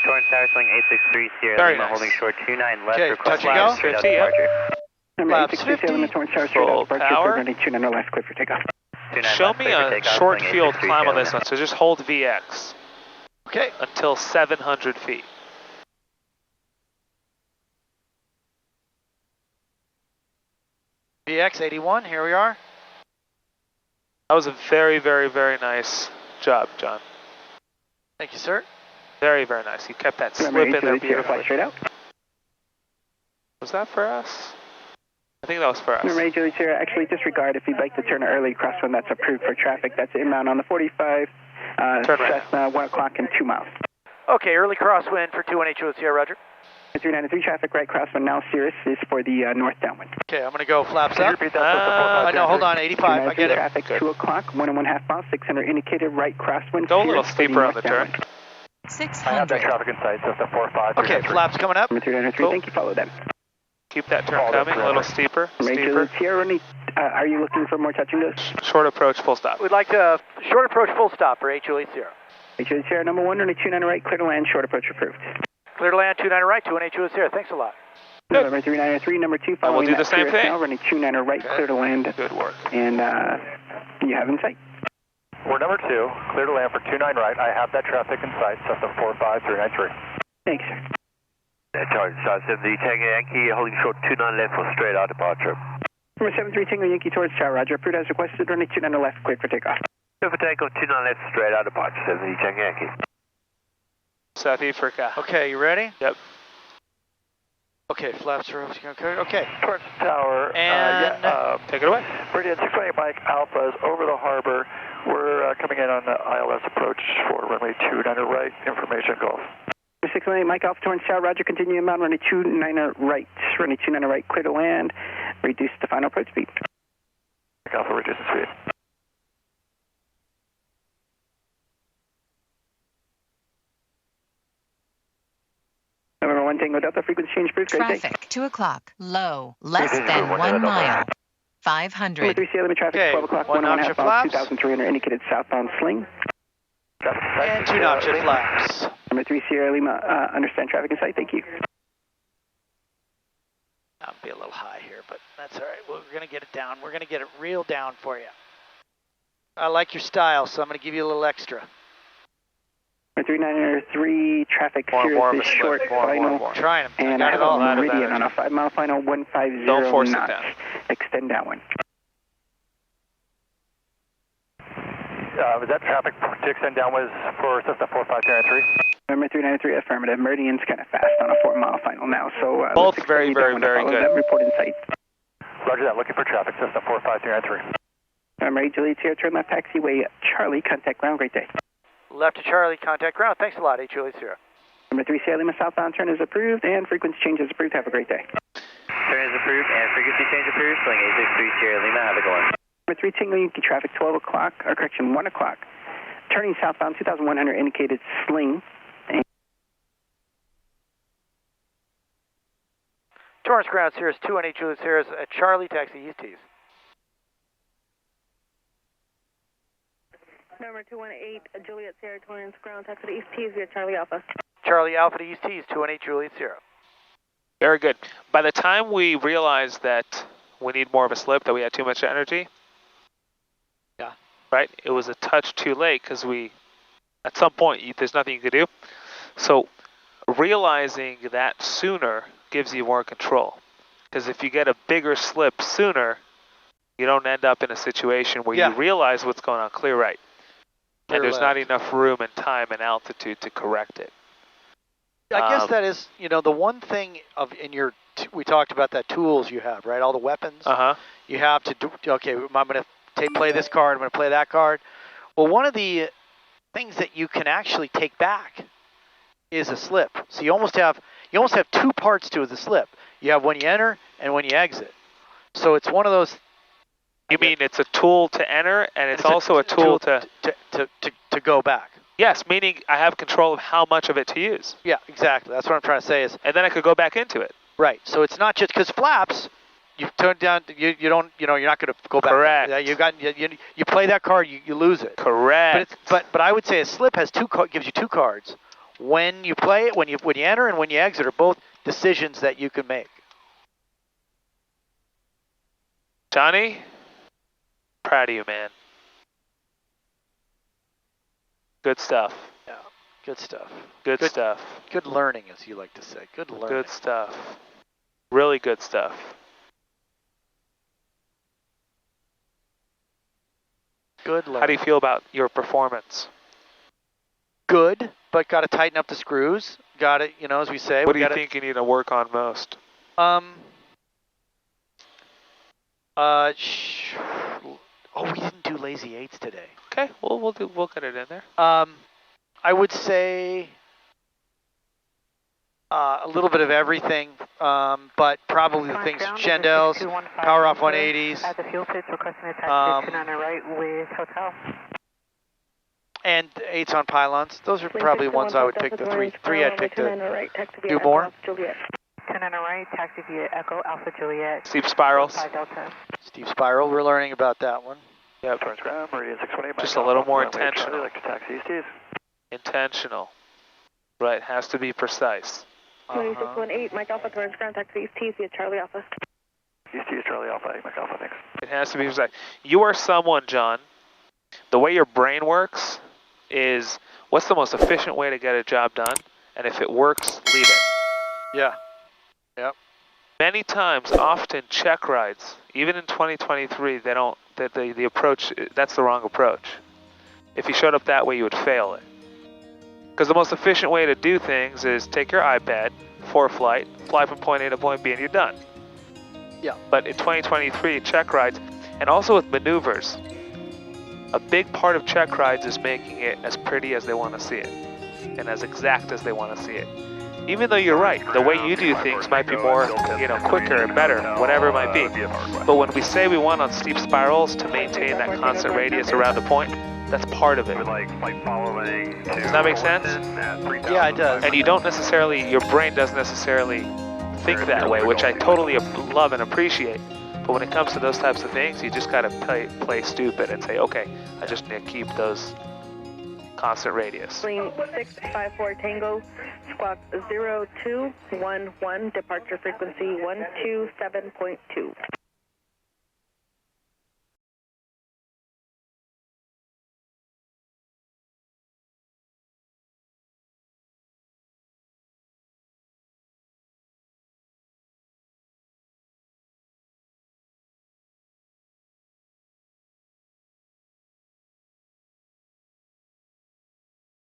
Torrance Tower, Sling 863, Sierra Very Lima, nice. holding short 29 left, Okay, request touch and go. straight out 50, yep. departure. Flaps 50. Full power. 29 left, clear for takeoff. 29 Show left, me clear for a takeoff, short Sling field 863, climb on Sierra this Lima. one, so just hold VX Okay. until 700 feet. VX 81, here we are. That was a very, very, very nice job, John. Thank you, sir. Very, very nice. You kept that slip in there beautifully. Was that for us? I think that was for us. Number 8, Julie Sierra, actually disregard if you'd like to turn early crosswind that's approved for traffic. That's inbound on the 45, Cessna, 1 o'clock and 2 miles. Okay, early crosswind for 218 Juliet Sierra, roger. 393 traffic, right crosswind now, Cirrus is for the north downwind. Okay, I'm going to go flaps up. Repeat that, No, hold on, 85, I get it. Traffic, 2 o'clock, 1.5 miles, 600 indicated, right crosswind. Go a little Cirrus for steeper on the north turn. 600. I have that traffic in sight, Cessna 45393. Okay, flaps coming up. 393, Cool. thank you, follow them. Keep that turn coming, a little steeper. Major Sierra, are you looking for more touch and goes? Short approach, full stop. We'd like to short approach full stop for 8 Juliet Sierra. 8 Juliet Sierra, number 1, runway 29 right, clear to land, short approach approved. Clear to land, 29 right, 218 Juliet Sierra, thanks a lot. Number 393, number 2, And following we'll do the that same Cirrus thing. now, running 29 right, clear to land. Good work. And you have in sight. We're number 2, clear to land for 29 right. I have that traffic in sight, Cessna 45393. Thanks, sir. Torrance Tower, 73 Tango Yankee, holding short 29 left for straight out departure. Number 73 Tango Yankee towards Tower, roger. Approved as requested, running 29 left, clear for takeoff. Clear for takeoff, 29 left, straight out departure, 73 Tango Yankee. South Africa. Okay, you ready? Yep. Okay, flaps are okay. Torrance Tower, And Take it away. Meridian 628 Mike Alpha is over the harbor. We're coming in on the ILS approach for runway 29 right, information Gulf. 618 Mike Alpha Torrance Tower, roger. Continue inbound, running 29 right. Running 29 right, clear to land. Reduce the final approach speed. Mike Alpha, reduce the speed. Number 1 Tango Delta, frequency change approved. Great day. Traffic, 2 o'clock, low, less than 1 mile. Number 500. 3 Sierra, traffic, Okay, 12 o'clock, one 1.5 notch of miles, flaps. 2,300 indicated southbound sling. And 2 notch of flaps. Number 3 Sierra Lima, understand traffic in sight, thank you. I'll be a little high here, but that's all right. We're going to get it down. We're going to get it real down for you. I like your style, so I'm going to give you a little extra. Number 393, traffic, More Cirrus is short, final. Trying them. And I I got have it all. a Meridian on a 5 mile final, 150 Don't force it knots. down. Extend downwind. Is that traffic to extend downwards for Cessna 45393? Number 393, affirmative. Meridian's kind of fast on a 4 mile final now, so Both let's very, extend very, downwind very to follow good. that report in sight. Roger that, looking for traffic, Cessna 45393. Number 8 Juliet Sierra, turn left taxiway, Charlie, contact ground, great day. Left to Charlie, contact ground. Thanks a lot, 8 Juliet Sierra. Number 3 Sierra Lima, southbound turn is approved, and frequency change is approved. Have a great day. Turn is approved and frequency change approved, Sling 863 Sierra Lima, have a good one. Number 3 Tango Yankee traffic, 12 o'clock, or correction, 1 o'clock. Turning southbound, 2,100 indicated sling. Torrance ground, Cirrus 218 Juliet Sierra at Charlie, taxi East Tees. Number 218 Juliet Sierra, Torrance ground, taxi to East Tees via Charlie Alpha. Charlie Alpha to East Tees, 218 Juliet Sierra. Very good. By the time we realized that we need more of a slip, that we had too much energy, yeah, right, it was a touch too late because at some point, there's nothing you could do. So realizing that sooner gives you more control. Because if you get a bigger slip sooner, you don't end up in a situation where you realize what's going on, clear right. and there's not enough room and time and altitude to correct it. I guess that is, the one thing we talked about that tools you have, right? All the weapons you have to do. Okay, I'm going to play this card. I'm going to play that card. Well, one of the things that you can actually take back is a slip. So you almost have 2 parts to the slip. You have when you enter and when you exit. So it's one of those. You mean it's a tool to enter, and it's also a tool to go back. Yes, meaning I have control of how much of it to use. Yeah, exactly. That's what I'm trying to say is. And then I could go back into it. Right. So it's not just because flaps. You turn down. You don't. You're not going to go back. Correct. You play that card. You lose it. Correct. But I would say a slip has gives you 2 cards. When you play it, when you enter and when you exit are both decisions that you can make. Johnny, proud of you, man. Good stuff. Yeah, good stuff. Good stuff. Good learning, as you like to say. Good learning. Good stuff. Really good stuff. Good learning. How do you feel about your performance? Good, but got to tighten up the screws. Got it, as we say. What do you think you need to work on most? We didn't do lazy 8s today. Okay, we'll get it in there. I would say a little bit of everything, but probably the things Chandelles, power off 180s. At the fuel pits, requesting a taxi to 29 right with hotel. And 8s on pylons. Those are probably ones I would pick. The three I'd pick to do more. 29 right, taxi via Echo Alpha Juliet. Steep spirals. Steep spiral. We're learning about that one. Yep. Just a little more intentional. Intentional. Right, has to be precise. 2618, Mike Alpha, Orange Ground, taxi East T via Charlie Alpha. East T is Charlie Alpha, Mike Alpha, thanks. It has to be precise. You are someone, John, the way your brain works is what's the most efficient way to get a job done? And if it works, leave it. Yeah. Yep. Many times, often check rides, even in 2023, they don't, the approach, that's the wrong approach. If you showed up that way, you would fail it. Because the most efficient way to do things is take your iPad, for flight, fly from point A to point B, and you're done. Yeah. But in 2023, check rides, and also with maneuvers, a big part of check rides is making it as pretty as they want to see it, and as exact as they want to see it. Even though you're right, the way you do things might be more, quicker and better, whatever it might be. But when we say we want on steep spirals to maintain that constant radius around the point, that's part of it. Does that make sense? Yeah, it does. And you don't necessarily, your brain doesn't necessarily think that way, which I totally love and appreciate. But when it comes to those types of things, you just gotta play stupid and say, okay, I just need to keep those constant radius. 654 Tango, squawk 0211, departure frequency 127.2.